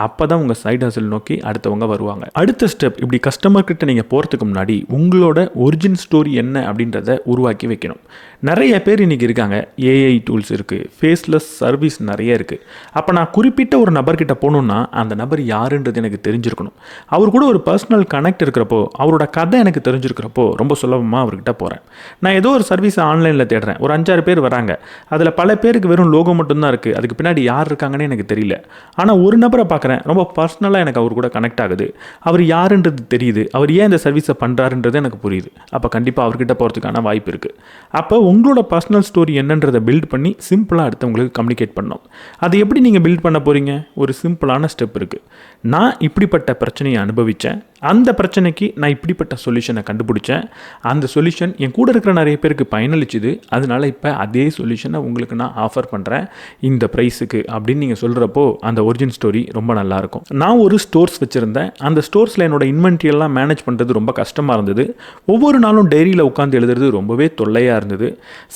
Speaker 1: அப்போ தான் உங்கள் சைடு ஹசல் நோக்கி அடுத்தவங்க வருவாங்க. அடுத்த ஸ்டெப், இப்படி கஸ்டமர்கிட்ட நீங்கள் போகிறதுக்கு முன்னாடி உங்களோட ஒரிஜின் ஸ்டோரி என்ன அப்படின்றத உருவாக்கி வைக்கணும். நிறைய பேர் இன்றைக்கி இருக்காங்க, ஏஐ டூல்ஸ் இருக்குது, ஃபேஸ்லெஸ் சர்வீஸ் நிறைய இருக்குது. அப்போ நான் குறிப்பிட்ட ஒரு நபர்கிட்ட போகணுன்னா அந்த நபர் யாருன்றது எனக்கு தெரிஞ்சிருக்கணும். அவர் கூட ஒரு பர்சனல் கனெக்ட் இருக்கிறப்போ, அவரோட கதை எனக்கு தெரிஞ்சிருக்கிறப்போ ரொம்ப சுலபமாக அவர்கிட்ட போகிறேன். நான் ஏதோ ஒரு சர்வீஸை ஆன்லைனில் தேடுறேன், ஒரு 5-6 பேர் வராங்க, அதில் பல பேருக்கு வெறும் லோகோ மட்டும்தான் இருக்குது, அதுக்கு பின்னாடி யார் இருக்காங்கன்னு எனக்கு தெரியல. ஆனால் ஒரு நபரை பார்க்குறேன், ரொம்ப பர்சனலாக எனக்கு அவர் கூட கனெக்ட் ஆகுது, அவர் யாருன்றது தெரியுது, அவர் ஏன் இந்த சர்வீஸை பண்ணுறாருன்றது எனக்கு புரியுது. அப்போ கண்டிப்பாக அவர்கிட்ட போகிறதுக்கான வாய்ப்பு இருக்குது. அப்போ உங்களோட பர்சனல் ஸ்டோரி என்னன்றதை பில்ட் பண்ணி சிம்பிளாக அடுத்தவங்களுக்கு கம்யூனிகேட் பண்ணணும். அதை எப்படி நீங்கள் பில்ட் பண்ண போகிறீங்க? ஒரு சிம்பிளான ஸ்டெப் இருக்குது. நான் இப்படிப்பட்ட பிரச்சனையை அனுபவித்தேன், அந்த பிரச்சனைக்கு நான் இப்படிப்பட்ட சொல்யூஷனை கண்டுபிடிச்சேன், அந்த சொல்யூஷன் என் கூட இருக்கிற நிறைய பேருக்கு பயனளிச்சுது, அதனால் இப்போ அதே சொல்யூஷனை உங்களுக்கு நான் ஆஃபர் பண்ணுறேன் இந்த ப்ரைஸுக்கு அப்படின்னு நீங்கள் சொல்கிறப்போ அந்த ஒரிஜின் ஸ்டோரி ரொம்ப நல்லாயிருக்கும். நான் ஒரு ஸ்டோர்ஸ் வச்சுருந்தேன், அந்த ஸ்டோர்ஸில் என்னோட இன்வென்ட்ரியெல்லாம் மேனேஜ் பண்ணுறது ரொம்ப கஷ்டமாக இருந்தது. ஒவ்வொரு நாளும் டைரியில் உட்காந்து எழுதுறது ரொம்பவே தொல்லையாக இருந்தது.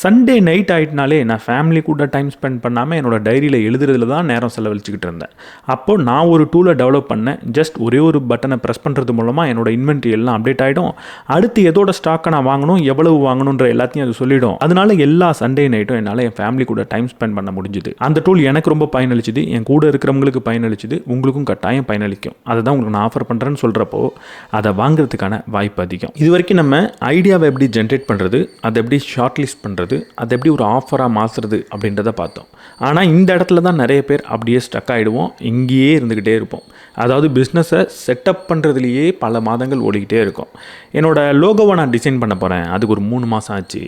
Speaker 1: சண்டே நைட் ஆகிட்டனாலே நான் ஃபேமிலி கூட டைம் ஸ்பெண்ட் பண்ணாமல் என்னோட டைரியில் எழுதுறதுல தான் நேரம் செலவழிச்சுக்கிட்டு இருந்தேன். அப்போது நான் ஒரு டூலை டெவலப் பண்ணேன். ஜஸ்ட் ஒரே ஒரு பட்டனை ப்ரெஸ் பண்ணுறது மூலமாக என்னோட இன்வென்ட்ரி எல்லாம் அப்டேட் ஆகிடும். அடுத்து எதோட ஸ்டாக்கை நான் வாங்கணும், எவ்வளவு வாங்கணுன்ற எல்லாத்தையும் அது சொல்லிடும். அதனால எல்லா சண்டே நைட்டும் என்னால் என் ஃபேமிலி கூட டைம் ஸ்பெண்ட் பண்ண முடிஞ்சுது. அந்த டூல் எனக்கு ரொம்ப பயனளிச்சுது, என் கூட இருக்கிறவங்களுக்கு பயனளிச்சுது, உங்களுக்கும் கட்டாயம் பயனளிக்கும். அதை தான் உங்களுக்கு நான் ஆஃபர் பண்ணுறேன்னு சொல்கிறப்போ அதை வாங்குறதுக்கான வாய்ப்பு அதிகம். இது வரைக்கும் நம்ம ஐடியாவை எப்படி ஜென்ரேட் பண்ணுறது, அதை எப்படி ஷார்ட் லிஸ்ட் பண்ணுறது, அதை எப்படி ஒரு ஆஃபராக மாற்றுறது அப்படின்றத பார்த்தோம். ஆனால் இந்த இடத்துல தான் நிறைய பேர் அப்படியே ஸ்டக் ஆகிடுவோம், இங்கேயே இருந்துக்கிட்டே இருப்போம். அதாவது பிஸ்னஸை செட்டப் பண்ணுறதுலையே பல மாதங்கள் ஓடிக்கிட்டே இருக்கும். என்னோடய லோகோவை நான் டிசைன் பண்ண போகிறேன், அதுக்கு ஒரு 3 மாதம் ஆச்சு.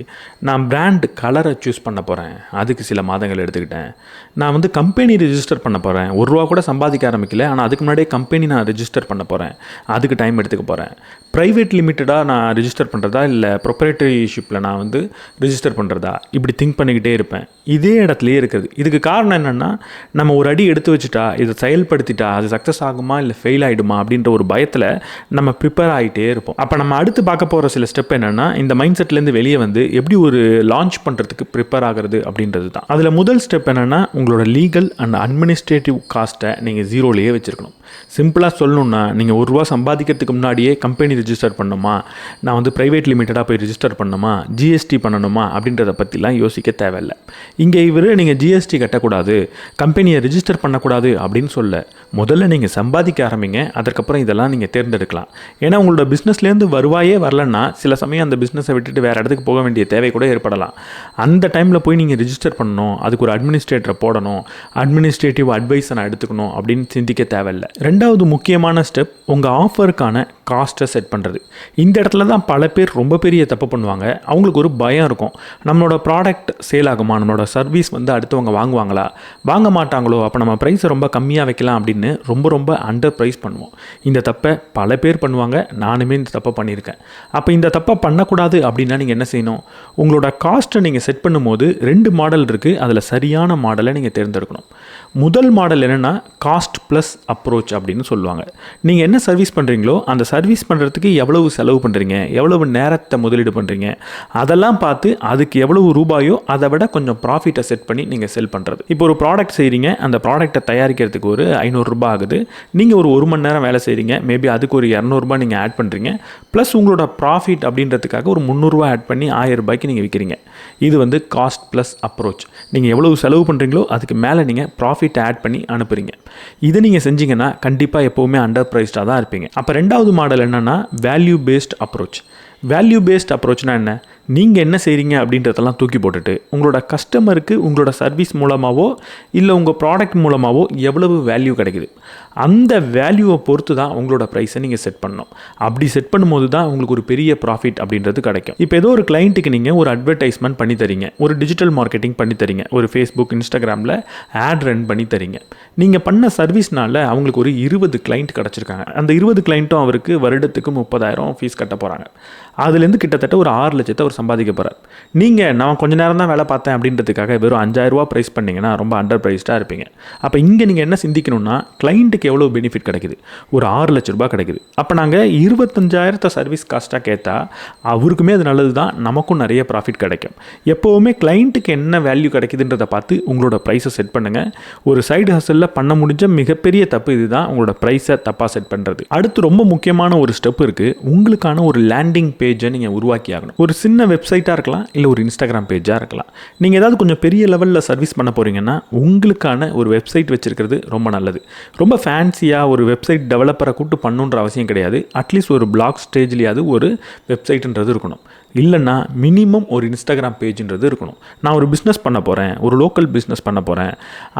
Speaker 1: நான் பிராண்ட் கலரை சூஸ் பண்ண போகிறேன், அதுக்கு சில மாதங்கள் எடுத்துக்கிட்டேன். நான் வந்து கம்பெனி ரிஜிஸ்டர் பண்ண போகிறேன், ₹1 கூட சம்பாதிக்க ஆரம்பிக்கல, ஆனால் அதுக்கு முன்னாடியே கம்பெனி நான் ரிஜிஸ்டர் பண்ண போகிறேன், அதுக்கு டைம் எடுத்துக்க போகிறேன். ப்ரைவேட் லிமிட்டடாக நான் ரிஜிஸ்டர் பண்ணுறதா இல்லை ப்ரொப்ரைட்டரிஷிப்பில் நான் வந்து ரிஜிஸ்டர் பண்ணுறதா, இப்படி திங்க் பண்ணிக்கிட்டே இருப்பேன். இதே இடத்துலையே இருக்குது. இதுக்கு காரணம் என்னென்னா, நம்ம ஒரு அடி எடுத்து வச்சுட்டா இதை செயல்படுத்திட்டா அது சக்ஸஸ் ஆகுமா இல்லை ஃபெயில் ஆகிடுமா அப்படின்ற ஒரு பயத்தில் நம்ம ப்ரிப்பேர் ஆகிட்டே இருப்போம். அப்போ நம்ம அடுத்து பார்க்க போகிற சில ஸ்டெப் என்னென்னா, இந்த மைண்ட் செட்லேருந்து வெளியே வந்து எப்படி ஒரு லான்ச் பண்ணுறதுக்கு ப்ரிப்பேர் ஆகிறது அப்படின்றது தான். அதில் முதல் ஸ்டெப் என்னென்னா, உங்களோட லீகல் அண்ட் அட்மினிஸ்ட்ரேட்டிவ் காஸ்ட்டை நீங்கள் 0லேயே வச்சுருக்கணும். சிம்பிளாக சொல்லணுன்னா, நீங்கள் ₹1 சம்பாதிக்கிறதுக்கு முன்னாடியே கம்பெனி ரிஜிஸ்டர் பண்ணணுமா, நான் வந்து ப்ரைவேட் லிமிட்டடாக போய் ரிஜிஸ்டர் பண்ணணுமா, ஜிஎஸ்டி பண்ணணுமா அப்படின்றத பற்றிலாம் யோசிக்க தேவையில்லை. இங்கே நீங்கள் ஜிஎஸ்டி கட்டக்கூடாது, கம்பெனியை ரிஜிஸ்டர் பண்ணக்கூடாது அப்படின்னு சொல்ல, முதல்ல நீங்கள் சம்பாதிக்க ஆரம்பிங்க. அதற்கப்புறம் இதெல்லாம் நீங்கள் தேர்ந்தெடுக்கலாம். ஏன்னா உங்களோட பிஸ்னஸ்லேருந்து வருவாயே வரலன்னா சில சமயம் அந்த பிஸ்னஸை விட்டுட்டு வேறு இடத்துக்கு போக வேண்டிய தேவை கூட ஏற்படலாம். அந்த டைமில் போய் நீங்கள் ரிஜிஸ்டர் பண்ணணும், அதுக்கு ஒரு அட்மினிஸ்ட்ரேட்டரை போடணும், அட்மினிஸ்ட்ரேட்டிவ் அட்வைஸை நான் எடுத்துக்கணும் அப்படின்னு சிந்திக்க தேவையில்லை. ரெண்டாவது முக்கியமான ஸ்டெப் உங்கள் ஆஃபருக்கான காஸ்ட்டை செட் பண்ணுறது. இந்த இடத்துல தான் பல பேர் ரொம்ப பெரிய தப்பு பண்ணுவாங்க. அவங்களுக்கு ஒரு பயம் இருக்கும், நம்மளோட ப்ராடக்ட் சேல் ஆகுமா, நம்மளோட சர்வீஸ் வந்து அடுத்தவங்க வாங்குவாங்களா, வாங்க மாட்டாங்களோ, அப்போ நம்ம ப்ரைஸை ரொம்ப கம்மியாக வைக்கலாம் அப்படின்னு ரொம்ப அண்டர் ப்ரைஸ் பண்ணுவோம். இந்த தப்பை பல பேர் பண்ணுவாங்க, நானுமே இந்த தப்பை பண்ணியிருக்கேன். அப்போ இந்த தப்பை பண்ணக்கூடாது அப்படின்னா நீங்கள் என்ன செய்யணும், உங்களோட காஸ்ட்டை நீங்கள் செட் பண்ணும்போது 2 மாடல் இருக்குது. அதில் சரியான மாடலை நீங்கள் தேர்ந்தெடுக்கணும். முதல் மாடல் என்னென்னா காஸ்ட் ப்ளஸ் அப்ரோச் அப்படின்னு சொல்லுவாங்க. நீங்கள் என்ன சர்வீஸ் பண்ணுறீங்களோ அந்த சர்வீஸ் பண்ணுறதுக்கு எவ்வளவு செலவு பண்ணுறீங்க, எவ்வளவு நேரத்தை முதலீடு பண்ணுறீங்க, அதெல்லாம் பார்த்து அதுக்கு எவ்வளவு ரூபாயோ அதை விட கொஞ்சம் ப்ராஃபிட்டை செட் பண்ணி நீங்கள் செல் பண்ணுறது. இப்போ ஒரு ப்ராடக்ட் செய்கிறீங்க, அந்த ப்ராடக்ட்டை தயாரிக்கிறதுக்கு ஒரு 500 ரூபாய் ஆகுது. நீங்கள் ஒரு 1 மணி நேரம் வேலை செய்கிறீங்க, மேபி அதுக்கு ஒரு 200 ரூபாய் நீங்கள் ஆட் பண்ணுறீங்க. ப்ளஸ் உங்களோட ப்ராஃபிட் அப்படின்றதுக்காக ஒரு 300 ரூபாய் ஆட் பண்ணி 1000 ரூபாய்க்கு நீங்கள் விற்கிறீங்க. இது வந்து காஸ்ட் ப்ளஸ் அப்ரோச். நீங்கள் எவ்வளவு செலவு பண்ணுறீங்களோ அதுக்கு மேலே நீங்கள் ப்ராஃபிட் ஆட் பண்ணி அனுப்புகிறீங்க. இதை நீங்கள் செஞ்சீங்கன்னா கண்டிப்பாக எப்போவுமே அண்டர் ப்ரைஸ்டாக தான் இருப்பீங்க. அப்போ ரெண்டாவது மாடல் என்னென்னா value based approach. Value based அப்ரோச்னா என்ன, நீங்கள் என்ன செய்கிறீங்க அப்படின்றதெல்லாம் தூக்கி போட்டுட்டு உங்களோட கஸ்டமருக்கு உங்களோட சர்வீஸ் மூலமாகவோ இல்லை உங்கள் ப்ராடக்ட் மூலமாகவோ எவ்வளவு வேல்யூ கிடைக்குது, அந்த வேல்யூவை பொறுத்து தான் உங்களோட ப்ரைஸை நீங்கள் செட் பண்ணணும். அப்படி செட் பண்ணும்போது தான் உங்களுக்கு ஒரு பெரிய ப்ராஃபிட் அப்படின்றது கிடைக்கும். இப்போ ஏதோ ஒரு கிளைண்ட்டுக்கு நீங்கள் ஒரு அட்வர்டைஸ்மெண்ட் பண்ணி தரீங்க, ஒரு டிஜிட்டல் மார்க்கெட்டிங் பண்ணி தரீங்க, ஒரு ஃபேஸ்புக் இன்ஸ்டாகிராமில் ஆட் ரன் பண்ணி தரீங்க. நீங்கள் பண்ண சர்வீஸ்னால அவங்களுக்கு ஒரு 20 கிளைண்ட் கிடச்சிருக்காங்க. அந்த 20 கிளைண்ட்டும் அவருக்கு வருடத்துக்கு 30,000 ஃபீஸ் கட்ட போகிறாங்க. அதுலேருந்து கிட்டத்தட்ட ஒரு 6 லட்சத்தை அவர் சம்பாதிக்க போகிறார். நீங்கள் நான் கொஞ்ச நேரம் தான் வேலை பார்த்தேன் அப்படின்றதுக்காக வெறும் 5,000 ரூபா ப்ரைஸ் பண்ணிங்கன்னா ரொம்ப அண்டர் ப்ரைஸ்டாக இருப்பீங்க. அப்போ இங்கே நீங்கள் என்ன சிந்திக்கணும்னா, கிளைண்ட்டுக்கு எவ்வளோ பெனிஃபிட் கிடைக்குது, ஒரு 6 லட்ச ரூபா கிடைக்குது. அப்போ நாங்கள் 25,000 சர்வீஸ் காஸ்ட்டாக கேட்டால் அவருக்குமே அது நல்லது தான், நமக்கும் நிறைய ப்ராஃபிட் கிடைக்கும். எப்போவுமே கிளைண்ட்டுக்கு என்ன வேல்யூ கிடைக்குதுன்றதை பார்த்து உங்களோட ப்ரைஸை செட் பண்ணுங்கள். ஒரு சைடு ஹசலில் பண்ண முடிஞ்ச மிகப்பெரிய தப்பு இதுதான், உங்களோட ப்ரைஸை தப்பாக செட் பண்ணுறது. அடுத்து ரொம்ப முக்கியமான ஒரு ஸ்டெப் இருக்குது, உங்களுக்கான ஒரு லேண்டிங் பேஜை நீங்கள் உருவாக்கி ஆகணும். ஒரு சின்ன வெப்சைட்டாக இருக்கலாம், இல்லை ஒரு இன்ஸ்டாகிராம் பேஜாக இருக்கலாம். நீங்கள் ஏதாவது கொஞ்சம் பெரிய லெவலில் சர்வீஸ் பண்ண போகிறீங்கன்னா உங்களுக்கான ஒரு வெப்சைட் வச்சுருக்கிறது ரொம்ப நல்லது. ரொம்ப ஃபேன்சியாக ஒரு வெப்சைட் டெவலப்பரை கூப்பிட்டு பண்ணுன்ற அவசியம் கிடையாது. அட்லீஸ்ட் ஒரு பிளாக் ஸ்டேஜ்லேயாவது ஒரு வெப்சைட்டுன்றது இருக்கணும். இல்லைன்னா மினிமம் ஒரு இன்ஸ்டாகிராம் பேஜ்ன்றது இருக்கணும். நான் ஒரு பிஸ்னஸ் பண்ண போகிறேன், ஒரு லோக்கல் பிஸ்னஸ் பண்ண போகிறேன்,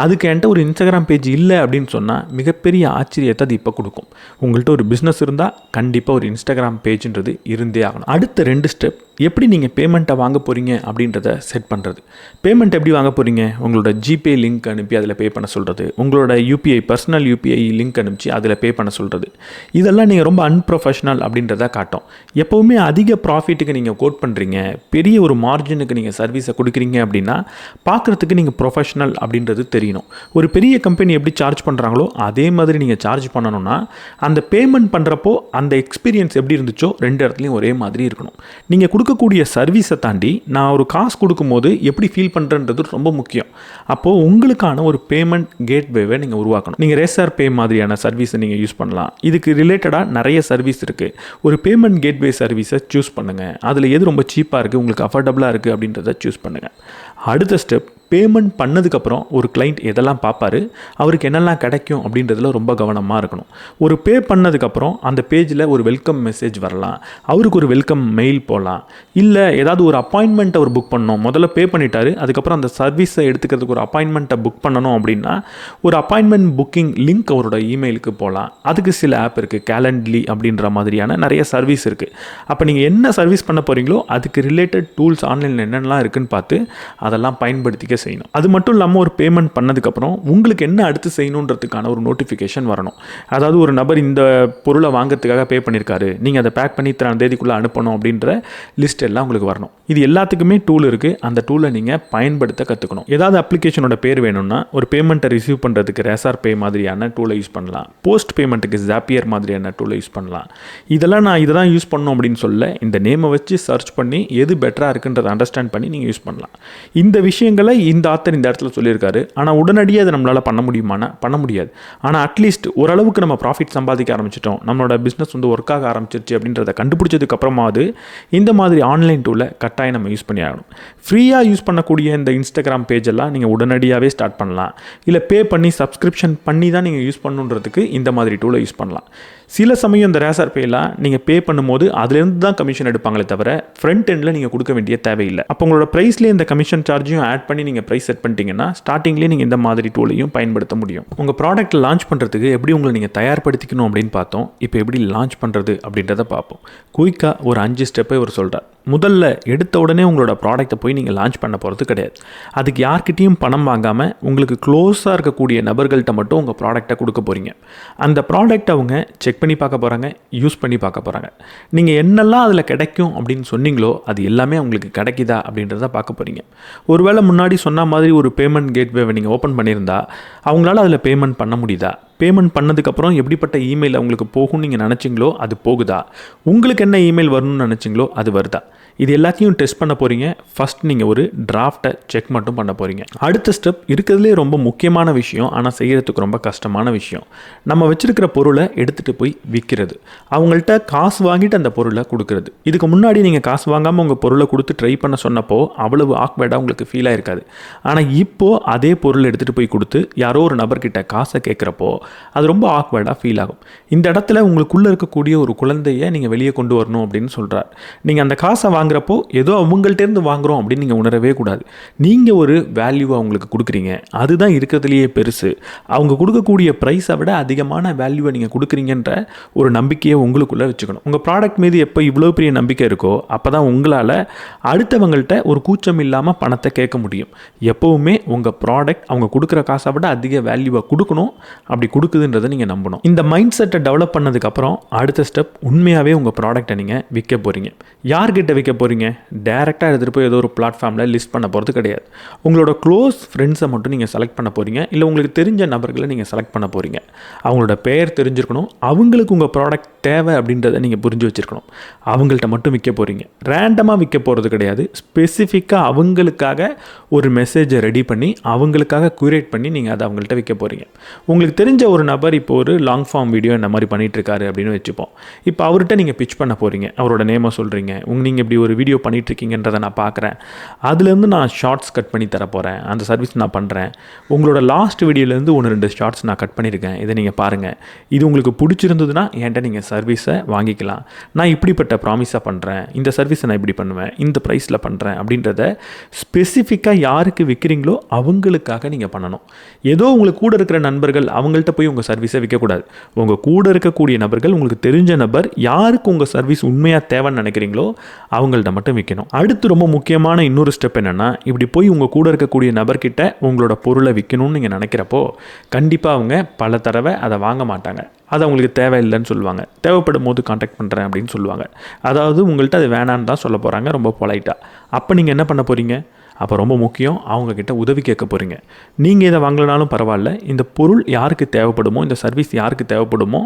Speaker 1: அதுக்கு என்கிட்ட ஒரு இன்ஸ்டாகிராம் பேஜ் இல்லை அப்படின்னு சொன்னால் மிகப்பெரிய ஆச்சரியத்தை அது இப்போ கொடுக்கும். உங்கள்கிட்ட ஒரு பிஸ்னஸ் இருந்தால் கண்டிப்பாக ஒரு இன்ஸ்டாகிராம் பேஜ்ன்றது இருந்தே ஆகணும். அடுத்த 2 ஸ்டெப், எப்படி நீங்கள் பேமெண்ட்டை வாங்க போகிறீங்க அப்படின்றத செட் பண்ணுறது. பேமெண்ட் எப்படி வாங்க போகிறீங்க, உங்களோட ஜிபே லிங்க் அனுப்பி அதில் பே பண்ண சொல்கிறது, உங்களோட யூபிஐ பர்சனல் யூபிஐ லிங்க் அனுப்பிச்சு அதில் பே பண்ண சொல்கிறது. இதெல்லாம் நீங்கள் ரொம்ப அன்ப்ரொஃபஷனல் அப்படின்றத காட்டும். எப்போவுமே அதிக ப்ராஃபிட்டுக்கு நீங்கள் கோட் பண்ணுறீங்க, பெரிய ஒரு மார்ஜினுக்கு நீங்கள் சர்வீஸை கொடுக்குறீங்க அப்படின்னா பார்க்குறதுக்கு நீங்கள் ப்ரொஃபஷனல் அப்படின்றது தெரியணும். ஒரு பெரிய கம்பெனி எப்படி சார்ஜ் பண்ணுறாங்களோ அதே மாதிரி நீங்கள் சார்ஜ் பண்ணணும்னா அந்த பேமெண்ட் பண்ணுறப்போ அந்த எக்ஸ்பீரியன்ஸ் எப்படி இருந்துச்சோ 2 இடத்துலையும் ஒரே மாதிரி இருக்கணும். நீங்கள் கொடுக்கக்கூடிய சர்வீஸை தாண்டி நான் ஒரு காசு கொடுக்கும்போது எப்படி ஃபீல் பண்ணுறன்றது ரொம்ப முக்கியம். அப்போது உங்களுக்கான ஒரு பேமெண்ட் கேட்வேவை நீங்கள் உருவாக்கணும். நீங்கள் ரேசர் பே மாதிரியான சர்வீஸை நீங்கள் யூஸ் பண்ணலாம். இதுக்கு ரிலேட்டடாக நிறைய சர்வீஸ் இருக்குது. ஒரு பேமெண்ட் கேட்வே சர்வீஸை சூஸ் பண்ணுங்கள். அதில் எது ரொம்ப சீப்பாக இருக்குது, உங்களுக்கு அஃபோர்டபுளாக இருக்குது அப்படின்றத சூஸ் பண்ணுங்கள். அடுத்த ஸ்டெப், பேமெண்ட் பண்ணதுக்கப்புறம் ஒரு கிளைண்ட் எதெல்லாம் பார்ப்பாரு, அவருக்கு என்னெல்லாம் கிடைக்கும் அப்படின்றதுல ரொம்ப கவனமாக இருக்கணும். ஒரு பே பண்ணதுக்கப்புறம் அந்த பேஜில் ஒரு வெல்கம் மெசேஜ் வரலாம், அவருக்கு ஒரு வெல்கம் மெயில் போகலாம், இல்லை ஏதாவது ஒரு அப்பாயின்மெண்ட் அவர் புக் பண்ணணும். முதல்ல பே பண்ணிட்டாரு, அதுக்கப்புறம் அந்த சர்வீஸை எடுத்துக்கிறதுக்கு ஒரு அப்பாயின்மெண்ட்டை புக் பண்ணணும் அப்படின்னா ஒரு அப்பாயின்மெண்ட் புக்கிங் லிங்க் அவரோட இமெயிலுக்கு போகலாம். அதுக்கு சில ஆப் இருக்குது, கேலண்ட்லி அப்படின்ற மாதிரியான நிறைய சர்வீஸ் இருக்குது. அப்போ நீங்கள் என்ன சர்வீஸ் பண்ண போகிறீங்களோ அதுக்கு ரிலேட்டட் டூல்ஸ் ஆன்லைனில் என்னென்னலாம் இருக்குதுன்னு பார்த்து அதெல்லாம் பயன்படுத்திக்க செய்யணும். அது மட்டும் இல்லாமல் ஒரு பேமெண்ட் பண்ணதுக்கப்புறம் உங்களுக்கு என்ன அடுத்து செய்யணுன்றதுக்கான ஒரு நோட்டிஃபிகேஷன் வரணும். அதாவது ஒரு நபர் இந்த பொருளை வாங்கிறதுக்காக பே பண்ணியிருக்காரு, நீங்கள் அதை பேக் பண்ணி இத்தனை தேதிக்குள்ளே அனுப்பணும் அப்படின்ற லிஸ்ட் எல்லாம் உங்களுக்கு வரணும். இது எல்லாத்துக்குமே டூல் இருக்குது. அந்த டூலை நீங்கள் பயன்படுத்த கற்றுக்கணும். ஏதாவது அப்ளிகேஷனோட பேர் வேணும்னா ஒரு பேமெண்ட்டை ரிசீவ் பண்ணுறதுக்கு ரேசார் பே மாதிரியான டூலை யூஸ் பண்ணலாம். போஸ்ட் பேமெண்ட்டுக்கு ஜாப்பியர் மாதிரியான டூலை யூஸ் பண்ணலாம். இதெல்லாம் நான் இதை தான் யூஸ் பண்ணணும் அப்படின்னு சொல்ல, இந்த நேமை வச்சு சர்ச் பண்ணி எது பெட்டராக இருக்குன்றதை அண்டர்ஸ்டாண்ட் பண்ணி நீங்கள் யூஸ் பண்ணலாம். இந்த விஷயங்களை இந்த ஆத்தர் இந்த இடத்துல சொல்லியிருக்காரு. ஆனால் உடனடியாக அதை நம்மளால் பண்ண முடியுமானா பண்ண முடியாது. ஆனால் அட்லீஸ்ட் ஓரளவுக்கு நம்ம ப்ராஃபிட் சம்பாதிக்க ஆரம்பிச்சிட்டோம், நம்மளோட பிஸ்னஸ் வந்து ஒர்க் ஆக ஆரம்பிச்சிருச்சு அப்படின்றத கண்டுபிடிச்சதுக்கப்புறமாவது இந்த மாதிரி ஆன்லைன் டூலை கட்டாயம் நம்ம யூஸ் பண்ணி ஆகணும். ஃப்ரீயாக யூஸ் பண்ணக்கூடிய இந்த இன்ஸ்டாகிராம் பேஜெல்லாம் நீங்கள் உடனடியாகவே ஸ்டார்ட் பண்ணலாம். இல்லை பே பண்ணி சப்ஸ்கிரிப்ஷன் பண்ணி தான் நீங்கள் யூஸ் பண்ணுன்றதுக்கு இந்த மாதிரி டூலை யூஸ் பண்ணலாம். சில சமயம் இந்த ரேசர் பேலாம் நீங்கள் பே பண்ணும்போது அதுலேருந்து தான் கமிஷன் எடுப்பாங்களே தவிர ஃப்ரண்ட் எண்டில் நீங்கள் கொடுக்க வேண்டிய தேவையில்லை. அப்போ உங்களோட ப்ரைஸ்லேயே இந்த கமிஷன் சார்ஜையும் ஆட் பண்ணி நீங்கள் ப்ரைஸ் செட் பண்ணிட்டீங்கன்னா ஸ்டார்டிங்லேயே நீங்கள் இந்த மாதிரி டூலையும் பயன்படுத்த முடியும். உங்கள் ப்ராடக்ட் லான்ச் பண்ணுறதுக்கு எப்படி உங்களை நீங்கள் தயார்படுத்திக்கணும் அப்படின்னு பார்த்தோம். இப்போ எப்படி லான்ச் பண்ணுறது அப்படின்றத பார்ப்போம். குயிக்காக ஒரு 5 ஸ்டெப்பை ஒரு சொல்கிறார். முதல்ல எடுத்த உடனே உங்களோட ப்ராடக்ட்டை போய் நீங்கள் லான்ச் பண்ண போகிறது கிடையாது. அதுக்கு யார்கிட்டையும் பணம் வாங்காமல் உங்களுக்கு க்ளோஸாக இருக்கக்கூடிய நபர்கள்ட்ட மட்டும் உங்கள் ப்ராடக்ட்டை கொடுக்க போகிறீங்க. அந்த ப்ராடக்ட் அவங்க செக் பண்ணி பார்க்க போகிறாங்க, யூஸ் பண்ணி பார்க்க போகிறாங்க. நீங்கள் என்னெல்லாம் அதில் கிடைக்கும் அப்படின்னு சொன்னீங்களோ அது எல்லாமே அவங்களுக்கு கிடைக்குதா அப்படின்றத பார்க்க போகிறீங்க. ஒருவேளை முன்னாடி சொன்ன மாதிரி ஒரு பேமெண்ட் கேட்வேவை நீங்கள் ஓப்பன் பண்ணியிருந்தா அவங்களால அதில் பேமெண்ட் பண்ண முடியுதா? பேமெண்ட் பண்ணதுக்கப்புறம் எப்படிப்பட்ட இமெயில் அவங்களுக்கு போகும்னு நீங்கள் நினச்சிங்களோ அது போகுதா? உங்களுக்கு என்ன இமெயில் வரணும்னு நினச்சிங்களோ அது வருதா? இது எல்லாத்தையும் டெஸ்ட் பண்ண போகிறீங்க. ஃபஸ்ட் நீங்கள் ஒரு டிராஃப்டை செக் மட்டும் பண்ண போகிறீங்க. அடுத்த ஸ்டெப் இருக்கிறதுலே ரொம்ப முக்கியமான விஷயம், ஆனால் செய்கிறதுக்கு ரொம்ப கஷ்டமான விஷயம். நம்ம வச்சுருக்கிற பொருளை எடுத்துகிட்டு போய் விற்கிறது, அவங்கள்ட்ட காசு வாங்கிட்டு அந்த பொருளை கொடுக்குறது. இதுக்கு முன்னாடி நீங்கள் காசு வாங்காமல் உங்கள் பொருளை கொடுத்து ட்ரை பண்ண சொன்னப்போ அவ்வளவு ஆக்வர்டாக உங்களுக்கு ஃபீல் ஆகிருக்காது. ஆனால் இப்போது அதே பொருள் எடுத்துகிட்டு போய் கொடுத்து யாரோ ஒரு நபர்கிட்ட காசை கேட்குறப்போ அது ரொம்ப ஆக்வர்டாக ஃபீல் ஆகும். இந்த இடத்துல உங்களுக்குள்ளே இருக்கக்கூடிய ஒரு குழந்தையை நீங்கள் வெளியே கொண்டு வரணும் அப்படின்னு சொல்கிறார். நீங்கள் அந்த காசை வாங்குறப்போ ஏதோ அவங்கள்ட்டேருந்து வாங்குகிறோம் அப்படின்னு நீங்கள் உணரவே கூடாது. நீங்கள் ஒரு வேல்யூவை அவங்களுக்கு கொடுக்குறீங்க, அதுதான் இருக்கிறதுலையே பெருசு. அவங்க கொடுக்கக்கூடிய ப்ரைஸை விட அதிகமான வேல்யூவை நீங்கள் கொடுக்குறீங்கன்ற ஒரு நம்பிக்கையை உங்களுக்குள்ளே வச்சுக்கணும். உங்கள் ப்ராடக்ட் மீது எப்போ இவ்வளோ பெரிய நம்பிக்கை இருக்கோ அப்போ தான் உங்களால் அடுத்தவங்கள்ட்ட ஒரு கூச்சம் இல்லாமல் பணத்தை கேட்க முடியும். எப்போவுமே உங்கள் ப்ராடக்ட் அவங்க கொடுக்குற காசை விட அதிக வேல்யூவை கொடுக்கணும். அப்படி கொடுக்குதுன்றதை நீங்கள் நம்பணும். இந்த மைண்ட் செட்டை டெவலப் பண்ணதுக்கப்புறம் அடுத்த ஸ்டெப் உண்மையாகவே உங்கள் ப்ராடக்ட்டை நீங்கள் விற்க போகிறீங்க. யார்கிட்ட விற்க போகிறீங்க? டேரெக்டாக எடுத்துகிட்டு போய் ஏதோ ஒரு பிளாட்ஃபார்மில் லிஸ்ட் பண்ண போகிறது கிடையாது. உங்களோட க்ளோஸ் ஃப்ரெண்ட்ஸை மட்டும் நீங்கள் செலக்ட் பண்ண போகிறீங்க. இல்லை உங்களுக்கு தெரிஞ்ச நபர்களை நீங்கள் செலக்ட் பண்ண போகிறீங்க. அவங்களோட பெயர் தெரிஞ்சிருக்கணும், அவங்களுக்கு உங்கள் ப்ராடக்ட் தேவை அப்படின்றத நீங்கள் புரிஞ்சு வச்சுருக்கணும். அவங்கள்ட்ட மட்டும் விற்க போகிறீங்க. ரேண்டமாக விற்க போகிறது கிடையாது. ஸ்பெசிஃபிக்காக அவங்களுக்காக ஒரு மெசேஜை ரெடி பண்ணி அவங்களுக்காக க்யூரேட் பண்ணி நீங்கள் அதை அவங்கள்ட்ட விற்க போகிறீங்க. உங்களுக்கு தெரிஞ்ச ஒரு நபர் இப்போ ஒரு லாங் ஃபார்ம் வீடியோ இந்த மாதிரி பண்ணிகிட்ருக்காரு அப்படின்னு வச்சுப்போம். இப்போ அவர்கிட்ட நீங்கள் பிச் பண்ண போகிறீங்க. அவரோட நேமை சொல்கிறீங்க. நீங்கள் இப்படி ஒரு வீடியோ பண்ணிகிட்ருக்கீங்கன்றதை நான் பார்க்குறேன், அதுலேருந்து நான் ஷார்ட்ஸ் கட் பண்ணி தர போகிறேன், அந்த சர்வீஸ் நான் பண்ணுறேன். உங்களோட லாஸ்ட் வீடியோலேருந்து 1-2 ஷார்ட்ஸ் நான் கட் பண்ணியிருக்கேன், இதை நீங்கள் பாருங்கள். இது உங்களுக்கு பிடிச்சிருந்ததுன்னா என்கிட்ட நீங்கள் சர்வீஸை வாங்கிக்கலாம். நான் இப்படிப்பட்ட ப்ராமிஸாக பண்ணுறேன், இந்த சர்வீஸை நான் இப்படி பண்ணுவேன், இந்த ப்ரைஸில் பண்ணுறேன் அப்படின்றத ஸ்பெசிஃபிக்காக யாருக்கு விற்கிறீங்களோ அவங்களுக்காக நீங்கள் பண்ணணும். ஏதோ உங்களுக்கு கூட இருக்கிற நண்பர்கள் அவங்கள்ட்ட போய் உங்கள் சர்வீஸை விற்கக்கூடாது. உங்கள் கூட இருக்கக்கூடிய நபர்கள், உங்களுக்கு தெரிஞ்ச நபர், யாருக்கு உங்கள் சர்வீஸ் உண்மையாக தேவைன்னு நினைக்கிறீங்களோ அவங்கள்ட்ட மட்டும் விற்கணும். அடுத்து ரொம்ப முக்கியமான இன்னொரு ஸ்டெப் என்னென்னா, இப்படி போய் உங்கள் கூட இருக்கக்கூடிய நபர்கிட்ட உங்களோட பொருளை விற்கணும்னு நீங்கள் நினைக்கிறப்போ கண்டிப்பாக அவங்க பல தடவை அதை வாங்க மாட்டாங்க. அது அவங்களுக்கு தேவையில்லைன்னு சொல்லுவாங்க. தேவைப்படும் போது காண்டாக்ட் பண்ணுறேன் அப்படின்னு சொல்லுவாங்க. அதாவது உங்கள்கிட்ட அது வேணான்னு தான் சொல்ல போகிறாங்க, ரொம்ப பொலைட்டாக. அப்போ நீங்கள் என்ன பண்ண போகிறீங்க? அப்போ ரொம்ப முக்கியம், அவங்கக்கிட்ட உதவி கேட்க போகிறீங்க. நீங்கள் இதை வாங்கலனாலும் பரவாயில்ல, இந்த பொருள் யாருக்கு தேவைப்படுமோ, இந்த சர்வீஸ் யாருக்கு தேவைப்படுமோ,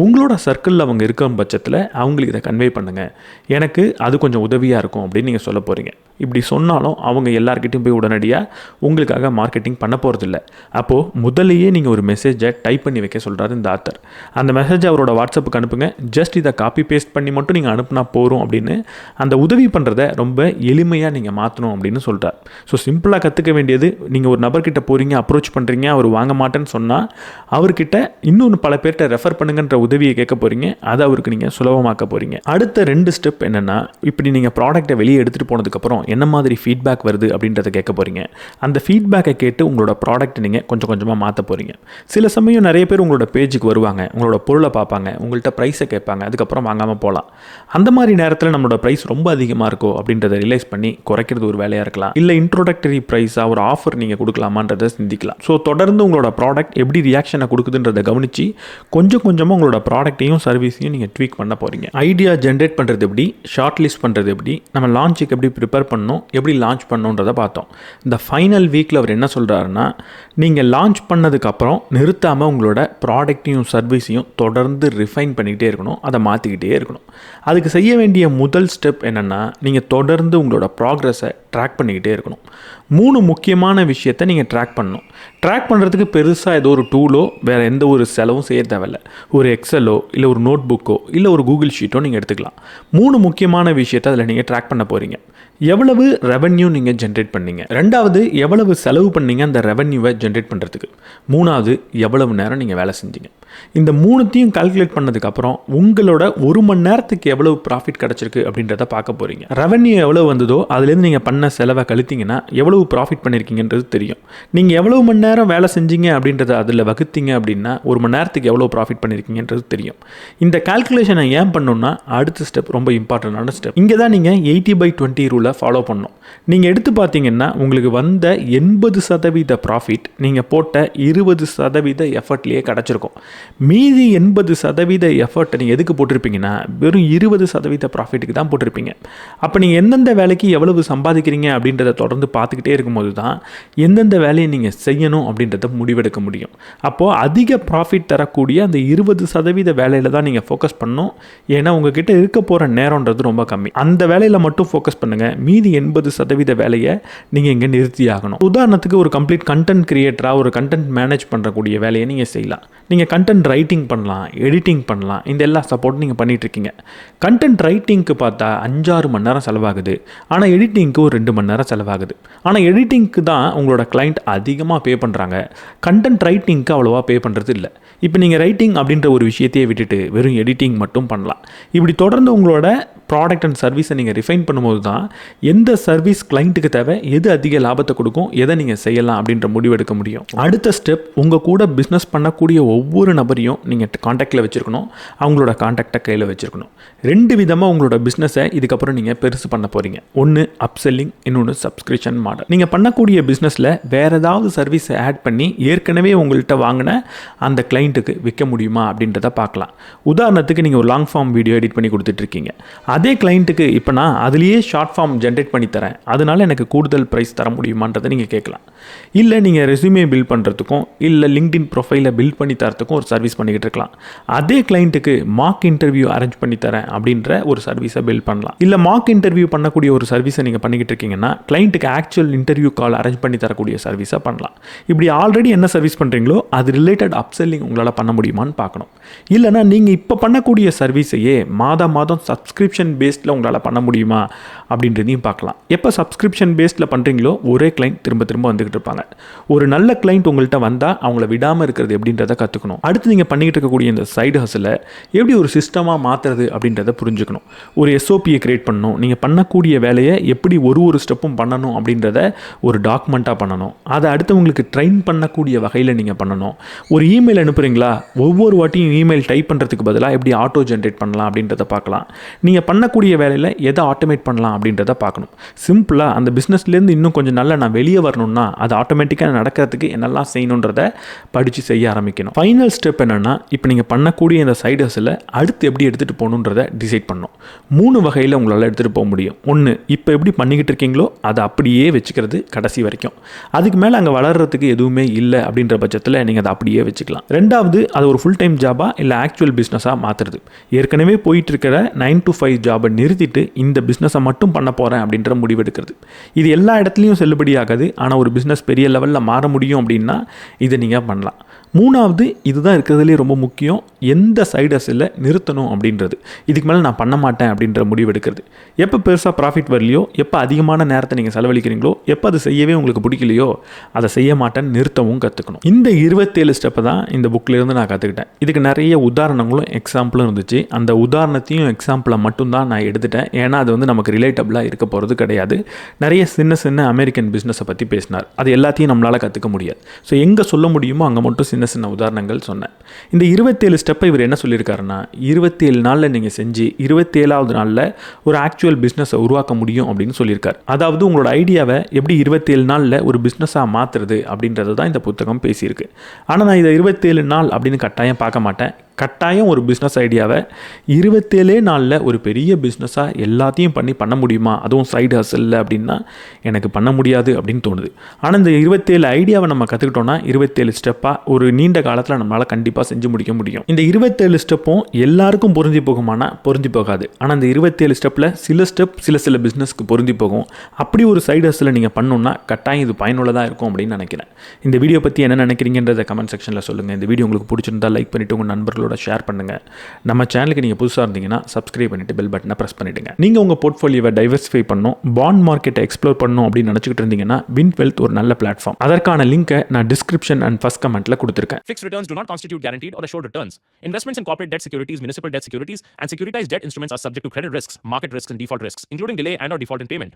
Speaker 1: உங்களோட சர்க்கிளில் அவங்க இருக்கிற பட்சத்தில் அவங்களுக்கு இதை கன்வே பண்ணுங்கள், எனக்கு அது கொஞ்சம் உதவியாக இருக்கும் அப்படின்னு நீங்கள் சொல்ல போகிறீங்க. இப்படி சொன்னாலும் அவங்க எல்லார்கிட்டையும் போய் உடனடியாக உங்களுக்காக மார்க்கெட்டிங் பண்ண போகிறதில்ல. அப்போது முதல்லையே நீங்கள் ஒரு மெசேஜை டைப் பண்ணி வைக்க சொல்கிறாரு இந்த ஆத்தர். அந்த மெசேஜை அவரோட வாட்ஸ்அப்புக்கு அனுப்புங்க. ஜஸ்ட் இதை காப்பி பேஸ்ட் பண்ணி மட்டும் நீங்கள் அனுப்புனா போகிறோம் அப்படின்னு அந்த உதவி பண்ணுறதை ரொம்ப எளிமையாக நீங்கள் மாற்றணும் அப்படின்னு சொல்கிறார். ஸோ சிம்பிளாக கற்றுக்க வேண்டியது, நீங்கள் ஒரு நபர்கிட்ட போகிறீங்க, அப்ரோச் பண்ணுறீங்க, அவர் வாங்க மாட்டேன்னு சொன்னால் அவர்கிட்ட இன்னொன்று பல பேர்கிட்ட ரெஃபர் பண்ணுங்கன்ற உதவியை கேட்க போகிறீங்க. அதை அவருக்கு நீங்கள் சுலபமாக்க போகிறீங்க. அடுத்த 2 ஸ்டெப் என்னென்னா, இப்படி நீங்கள் ப்ராடக்ட்டை வெளியே எடுத்துகிட்டு போனதுக்கப்புறம் என்ன மாதிரி ஃபீட்பேக் வருது அப்படின்றத கேட்க போகிறீங்க. அந்த ஃபீட்பேக்கை கேட்டு உங்களோட ப்ராடக்ட் நீங்கள் கொஞ்சம் கொஞ்சமாக மாற்ற போகிறீங்க. சில சமயம் நிறைய பேர் உங்களோட பேஜுக்கு வருவாங்க, உங்களோட பொருளை பார்ப்பாங்க, உங்கள்கிட்ட ப்ரைஸை கேட்பாங்க, அதுக்கப்புறம் வாங்காமல் போகலாம். அந்த மாதிரி நேரத்தில் நம்மளோட ப்ரைஸ் ரொம்ப அதிகமாக இருக்கோ அப்படின்றத ரிலைஸ் பண்ணி குறைக்கிறது ஒரு வேலையாக இருக்கலாம். இல்லை இன்ட்ரோடக்டரி ப்ரைஸாக ஒரு ஆஃபர் நீங்கள் கொடுக்கலாமான்றதை சிந்திக்கலாம். ஸோ தொடர்ந்து உங்களோட ப்ராடக்ட் எப்படி ரியாக்ஷனை கொடுக்குதுன்றதை கவனித்து கொஞ்சம் கொஞ்சமாக உங்களோட ப்ராடக்ட்டையும் சர்வீஸையும் நீங்கள் ட்வீக் பண்ண போகிறீங்க. ஐடியா ஜென்ரேட் பண்ணுறது எப்படி, ஷார்ட் லிஸ்ட் பண்ணுறது எப்படி, நம்ம லான்ச்சுக்கு எப்படி ப்ரிப்பேர் பண்ணணும், எப்படி லான்ச் பண்ணணுன்றதை பார்த்தோம். இந்த ஃபைனல் வீக்கில் அவர் என்ன சொல்கிறாருன்னா, நீங்கள் லான்ச் பண்ணதுக்கப்புறம் நிறுத்தாமல் உங்களோட ப்ராடக்ட்டையும் சர்வீஸையும் தொடர்ந்து ரிஃபைன் பண்ணிக்கிட்டே இருக்கணும், அதை மாற்றிக்கிட்டே இருக்கணும். அதுக்கு செய்ய வேண்டிய முதல் ஸ்டெப் என்னென்னா, நீங்கள் தொடர்ந்து உங்களோட ப்ராக்ரஸை ட்ராக் பண்ணிக்கிட்டே இருக்கணும். 3 முக்கியமான விஷயத்தை நீங்கள் ட்ராக் பண்ணணும். ட்ராக் பண்ணுறதுக்கு பெருசாக ஏதோ ஒரு டூலோ வேறு எந்த ஒரு செலவும் செய்ய தேவையில்லை. ஒரு எக்ஸலோ இல்லை ஒரு நோட் புக்கோ இல்லை ஒரு கூகுள் ஷீட்டோ நீங்கள் எடுத்துக்கலாம். 3 முக்கியமான விஷயத்தை அதில் நீங்கள் ட்ராக் பண்ண போகிறீங்க. எவ்வளவு ரெவன்யூ நீங்கள் ஜென்ரேட் பண்ணீங்க, 2வது எவ்வளவு செலவு பண்ணீங்க அந்த ரெவன்யூவை ஜென்ரேட் பண்ணுறதுக்கு, 3வது எவ்வளவு நேரம் நீங்கள் வேலை செஞ்சீங்க. இந்த 3த்தையும் கால்குலேட் பண்ணதுக்கப்புறம் உங்களோட 1 மணி நேரத்துக்கு எவ்வளவு ப்ராஃபிட் கிடச்சிருக்கு அப்படின்றத பார்க்க போகிறீங்க. ரெவன்யூ எவ்வளோ வந்ததோ அதுலேருந்து நீங்கள் பண்ண செலவை கழித்தீங்கன்னா எவ்வளவு ப்ராஃபிட் பண்ணியிருக்கீங்கன்றது தெரியும். நீங்கள் எவ்வளவு மணி நேரம் வேலை செஞ்சீங்க அப்படின்றத அதில் வகுத்தீங்க அப்படின்னா 1 மணி நேரத்துக்கு எவ்வளோ ப்ராஃபிட் பண்ணியிருக்கீங்கன்றது தெரியும். இந்த கால்குலேஷனை ஏன் பண்ணணும்னா அடுத்த ஸ்டெப் ரொம்ப இம்பார்ட்டண்டான ஸ்டெப். இங்கே தான் நீங்கள் 80/20 ரூலை ஃபாலோ பண்ணணும். நீங்கள் எடுத்து பார்த்தீங்கன்னா உங்களுக்கு வந்த 80% ப்ராஃபிட் நீங்கள் போட்ட 20% எஃபர்ட்லேயே கிடச்சிருக்கும். மீதி 80% எஃபர்ட்டை நீங்கள் எதுக்கு போட்டிருப்பீங்கன்னா வெறும் 20% ப்ராஃபிட்டுக்கு தான் போட்டிருப்பீங்க. அப்போ நீங்கள் எந்தெந்த வேலைக்கு எவ்வளவு சம்பாதிக்கிறீங்க அப்படின்றத தொடர்ந்து பார்த்துக்கிட்டே இருக்கும்போது தான் எந்தெந்த வேலையை நீங்கள் செய்யணும் அப்படின்றத முடிவெடுக்க முடியும். அப்போது அதிக ப்ராஃபிட் தரக்கூடிய அந்த 20% வேலையில் தான் நீங்கள் ஃபோக்கஸ் பண்ணணும். ஏன்னா உங்ககிட்ட இருக்க போகிற நேரம்ன்றது ரொம்ப கம்மி. அந்த வேலையில் மட்டும் ஃபோக்கஸ் பண்ணுங்கள். மீதி 80% வேலையை நீங்கள் இங்கே நிறுத்தி ஆகணும். உதாரணத்துக்கு ஒரு கம்ப்ளீட் கண்டென்ட் கிரியேட்டராக ஒரு கண்டென்ட் மேனேஜ் பண்ணுறக்கூடிய வேலையை நீங்கள் செய்யலாம். நீங்கள் கண்டென்ட் ரைட்டிங் பண்ணலாம், எடிட்டிங் பண்ணலாம். இந்த எல்லா சப்போர்ட்டும் நீங்கள் பண்ணிகிட்ருக்கீங்க. கண்டென்ட் ரைட்டிங்க்கு பார்த்தா 5-6 மணி நேரம் செலவாகுது. ஆனால் எடிட்டிங்க்கு ஒரு 2 மணி நேரம் செலவாகுது. ஆனால் எடிட்டிங்க்கு தான் உங்களோட கிளைண்ட் அதிகமாக பே பண்ணுறாங்க. கண்டென்ட் ரைட்டிங்க்கு அவ்வளோவா பே பண்ணுறது இல்லை. இப்போ நீங்கள் ரைட்டிங் அப்படின்ற ஒரு விஷயத்தையே விட்டுட்டு வெறும் எடிட்டிங் மட்டும் பண்ணலாம். இப்படி தொடர்ந்து உங்களோட ப்ராடக்ட் அண்ட் சர்வீஸை நீங்கள் ரிஃபைன் பண்ணும்போது தான் எந்த சர்வீஸ் கிளைண்ட்டுக்கு தேவை, எது அதிக லாபத்தை கொடுக்கும், எதை நீங்கள் செய்யலாம் அப்படின்ற முடிவெடுக்க முடியும். அடுத்த ஸ்டெப், உங்கள் கூட பிஸ்னஸ் பண்ணக்கூடிய ஒவ்வொரு நபரையும் நீங்கள் காண்டாக்டில் வச்சுருக்கணும். அவங்களோட காண்டாக்டை கையில் வச்சுருக்கணும். 2 விதமாக உங்களோட பிஸ்னஸை இதுக்கப்புறம் நீங்கள் பெருசு பண்ண போகிறீங்க. ஒன்று அப்செல்லிங், இன்னொன்று சப்ஸ்கிரிப்ஷன் மாடல். நீங்கள் பண்ணக்கூடிய பிஸ்னஸில் வேறு ஏதாவது சர்வீஸை ஆட் பண்ணி ஏற்கனவே உங்கள்கிட்ட வாங்கின அந்த கிளைண்ட்டுக்கு விற்க முடியுமா அப்படின்றத பார்க்கலாம். உதாரணத்துக்கு நீங்கள் ஒரு லாங் ஃபார்ம் வீடியோ எடிட் பண்ணி கொடுத்துட்ருக்கீங்க. அதே கிளைண்ட்டுக்கு இப்போ நான் அதுலேயே ஷார்ட் ஃபார்ம் ஜென்ரேட் பண்ணி தரேன், அதனால எனக்கு கூடுதல் ப்ரைஸ் தர முடியுமான்றதை நீங்கள் கேட்கலாம். இல்லை நீங்கள் ரெஸ்யூமே பில்ட் பண்ணுறதுக்கும் இல்லை லிங்க்டின் ப்ரொஃபைலை பில்ட் பண்ணி தரத்துக்கும் ஒரு சர்வீஸ் பண்ணிக்கிட்டு இருக்கலாம். அதே கிளைண்ட்டுக்கு மார்க் இன்டர்வியூ அரேஞ்ச் பண்ணி தரேன் அப்படின்ற ஒரு சர்வீஸை பில்ட் பண்ணலாம். இல்லை மார்க் இன்டர்வியூ பண்ணக்கூடிய ஒரு சர்வீஸை நீங்கள் பண்ணிக்கிட்டு இருக்கீங்கன்னா கிளைண்ட்டுக்கு ஆக்சுவல் இன்டர்வியூ கால் அரேஞ்ச் பண்ணி தரக்கூடிய சர்வீஸை பண்ணலாம். இப்படி ஆல்ரெடி என்ன சர்வீஸ் பண்ணுறீங்களோ அது ரிலேட்டட் அப்செல்லிங் உங்களால் பண்ண முடியுமான்னு பார்க்கணும். இல்லைனா நீங்கள் இப்போ பண்ணக்கூடிய சர்வீஸையே மாதம் சப்ஸ்கிரிப்ஷன் பேஸ்டில் உங்களால் பண்ண முடியுமா அப்படின்றதையும் பார்க்கலாம். எப்போ சப்ஸ்கிரிப்ஷன் பேஸ்டில் பண்ணுறீங்களோ ஒரே கிளைண்ட் திரும்ப வந்துக்கிட்டு இருப்பாங்க. ஒரு நல்ல கிளைண்ட் உங்கள்கிட்ட வந்தால் அவங்கள விடாமல் இருக்கிறது எப்படின்றத கற்றுக்கணும். அடுத்து நீங்கள் பண்ணிக்கிட்டு இருக்கக்கூடிய இந்த சைடு ஹஸில் எப்படி ஒரு சிஸ்டமாக மாற்றுறது அப்படின்றத புரிஞ்சுக்கணும். ஒரு எஸ்ஓபியை கிரியேட் பண்ணணும். நீங்கள் பண்ணக்கூடிய வேலையை எப்படி ஒரு ஸ்டெப்பும் பண்ணணும் அப்படின்றத ஒரு டாக்குமெண்ட்டாக பண்ணணும். அதை அடுத்தவங்களுக்கு ட்ரெயின் பண்ணக்கூடிய வகையில் நீங்கள் பண்ணணும். ஒரு இமெயில் அனுப்புகிறீங்களா, ஒவ்வொரு வாட்டியும் இமெயில் டைப் பண்ணுறதுக்கு பதிலாக எப்படி ஆட்டோ ஜென்ரேட் பண்ணலாம் அப்படின்றத பார்க்கலாம். நீங்கள் பண்ணக்கூடிய வேலையில் எதை ஆட்டோமேட் பண்ணலாம் அப்படின்றத பார்க்கணும். சிம்பிளாக அந்த பிஸ்னஸ்லேருந்து இன்னும் கொஞ்சம் நல்லா நான் வெளியே வரணும்னா அது ஆட்டோமேட்டிக்காக நடக்கிறதுக்கு என்னெல்லாம் செய்யணுன்றத படித்து செய்ய ஆரம்பிக்கணும். ஃபைனல் ஸ்டெப் என்னென்னா, இப்போ நீங்கள் பண்ணக்கூடிய இந்த சைடு ஹஸில் அடுத்து எப்படி எடுத்துகிட்டு போகணுன்றதை டிசைட் பண்ணணும். 3 வகையில் உங்களால் எடுத்துகிட்டு போக முடியும். ஒன்று, இப்போ எப்படி பண்ணிக்கிட்டு இருக்கீங்களோ அதை அப்படியே வச்சுக்கிறது கடைசி வரைக்கும். அதுக்கு மேலே அங்கே வளர்கிறதுக்கு எதுவுமே இல்லை அப்படின்ற பட்சத்தில் நீங்கள் அதை அப்படியே வச்சுக்கலாம். 2வது, அது ஒரு ஃபுல் டைம் ஜாபாக இல்லை ஆக்சுவல் பிஸ்னஸாக மாற்றுறது. ஏற்கனவே போயிட்டு இருக்கிற 9 to 5 ஜாபை நிறுத்திட்டு இந்த பிஸ்னஸை மட்டும் பண்ண போகிறேன் அப்படின்ற முடிவெடுக்கிறது. இது எல்லா இடத்துலையும் செல்லுபடியாகாது. ஆனால் ஒரு பிஸ்னஸ் பெரிய லெவலில் மாற முடியும் அப்படின்னா இதை நீங்கள் பண்ணலாம். 3வது, இதுதான் இருக்கிறதுலே ரொம்ப முக்கியம், எந்த சைடு ஹஸில் நிறுத்தணும் அப்படின்றது. இதுக்கு மேலே நான் பண்ண மாட்டேன் அப்படின்ற முடிவெடுக்கிறது. எப்போ பெருசாக ப்ராஃபிட் வரலையோ, எப்போ அதிகமான நேரத்தை நீங்கள் செலவழிக்கிறீங்களோ, எப்போ அது செய்யவே உங்களுக்கு பிடிக்கலையோ அதை செய்ய மாட்டேன்னு நிறுத்தவும் கற்றுக்கணும். இந்த 27 ஸ்டெப்பை தான் இந்த புக்கிலேருந்து நான் கற்றுக்கிட்டேன். இதுக்கு நிறைய உதாரணங்களும் எக்ஸாம்பிளும் இருந்துச்சு. அந்த உதாரணத்தையும் எக்ஸாம்பிளை மட்டும்தான் நான் எடுத்துட்டேன். ஏன்னா அது நமக்கு ரிலேட்டபிளாக இருக்க போகிறது கிடையாது. நிறைய சின்ன அமெரிக்கன் பிஸ்னஸை பற்றி பேசினார். அது எல்லாத்தையும் நம்மளால் கற்றுக்க முடியாது. ஸோ எங்கே சொல்ல முடியுமோ அங்கே மட்டும் சின்ன உதாரணங்கள் சொன்னேன். இந்த 27 ஸ்டெப்பை இவர் என்ன சொல்லியிருக்காருன்னா, 27 நாளில் நீங்கள் செஞ்சு 27வது நாளில் ஒரு ஆக்சுவல் பிஸ்னஸை உருவாக்க முடியும் அப்படின்னு சொல்லியிருக்காரு. அதாவது உங்களோட ஐடியாவை எப்படி 27 நாளில் ஒரு பிஸ்னஸாக மாற்றுறது அப்படின்றது தான் இந்த புத்தகம் பேசியிருக்கு. ஆனால் நான் இதை 27 நாள் அப்படின்னு கட்டாயம் பார்க்க மாட்டேன். கட்டாயம் ஒரு பிஸ்னஸ் ஐடியாவை 27 நாளில் ஒரு பெரிய பிஸ்னஸாக எல்லாத்தையும் பண்ண முடியுமா, அதுவும் சைடு ஹஸ்ஸில் அப்படின்னா எனக்கு பண்ண முடியாது அப்படின்னு தோணுது. ஆனால் இந்த 27 ஐடியாவை நம்ம கற்றுக்கிட்டோன்னா 27 ஸ்டெப்பாக ஒரு நீண்ட காலத்தில் நம்மளால் கண்டிப்பாக செஞ்சு முடிக்க முடியும். இந்த 27 ஸ்டெப்பும் எல்லாருக்கும் பொருந்தி போகுமானா பொருந்தி போகாது. ஆனால் இந்த 27 ஸ்டெப்பில் சில ஸ்டெப் சில பிஸ்னஸ்க்கு பொருந்தி போகும். அப்படி ஒரு சைடு ஹஸ்ஸில் நீங்கள் பண்ணணுன்னா கட்டாயம் இது பயனுள்ளதாக இருக்கும் அப்படின்னு நினைக்கிறேன். இந்த வீடியோ பற்றி என்ன நினைக்கிறீங்கன்றத கமெண்ட் செக்ஷனில் சொல்லுங்கள். இந்த வீடியோ உங்களுக்கு பிடிச்சிருந்தா லைக் பண்ணிவிட்டு உங்கள் நண்பர்களோட ஷேர் பண்ணுங்கள். நம்ம சேனலுக்கு நீங்கள் புதுசாக இருந்தீங்கன்னா சப்ஸ்கிரைப் பண்ணிவிட்டு பெல் பட்டனை ப்ரெஸ் பண்ணிவிடுங்க. நீங்கள் உங்கள் போர்ட்ஃபோலியோவை டைவர்சிஃபை பண்ணணும், பாண்ட் மார்க்கெட்டை எக்ஸ்ப்ளோர் பண்ணணும் அப்படின்னு நினச்சிக்கிட்டு இருந்தீங்கன்னா விண்ட் வெல்த் ஒரு நல்ல பிளாட்ஃபார்ம். அதற்கான லிங்கை நான் டிஸ்கிரிப்ஷன் அண்ட் ஃபர்ஸ்ட் கமெண்ட்டில் கொடுத்துருக்கேன்.
Speaker 2: Fixed returns do not constitute guaranteed or assured returns. Investments in corporate debt securities, municipal debt securities, and securitized debt instruments are subject to credit risks, market risks, and default risks, including delay and/or default in payment.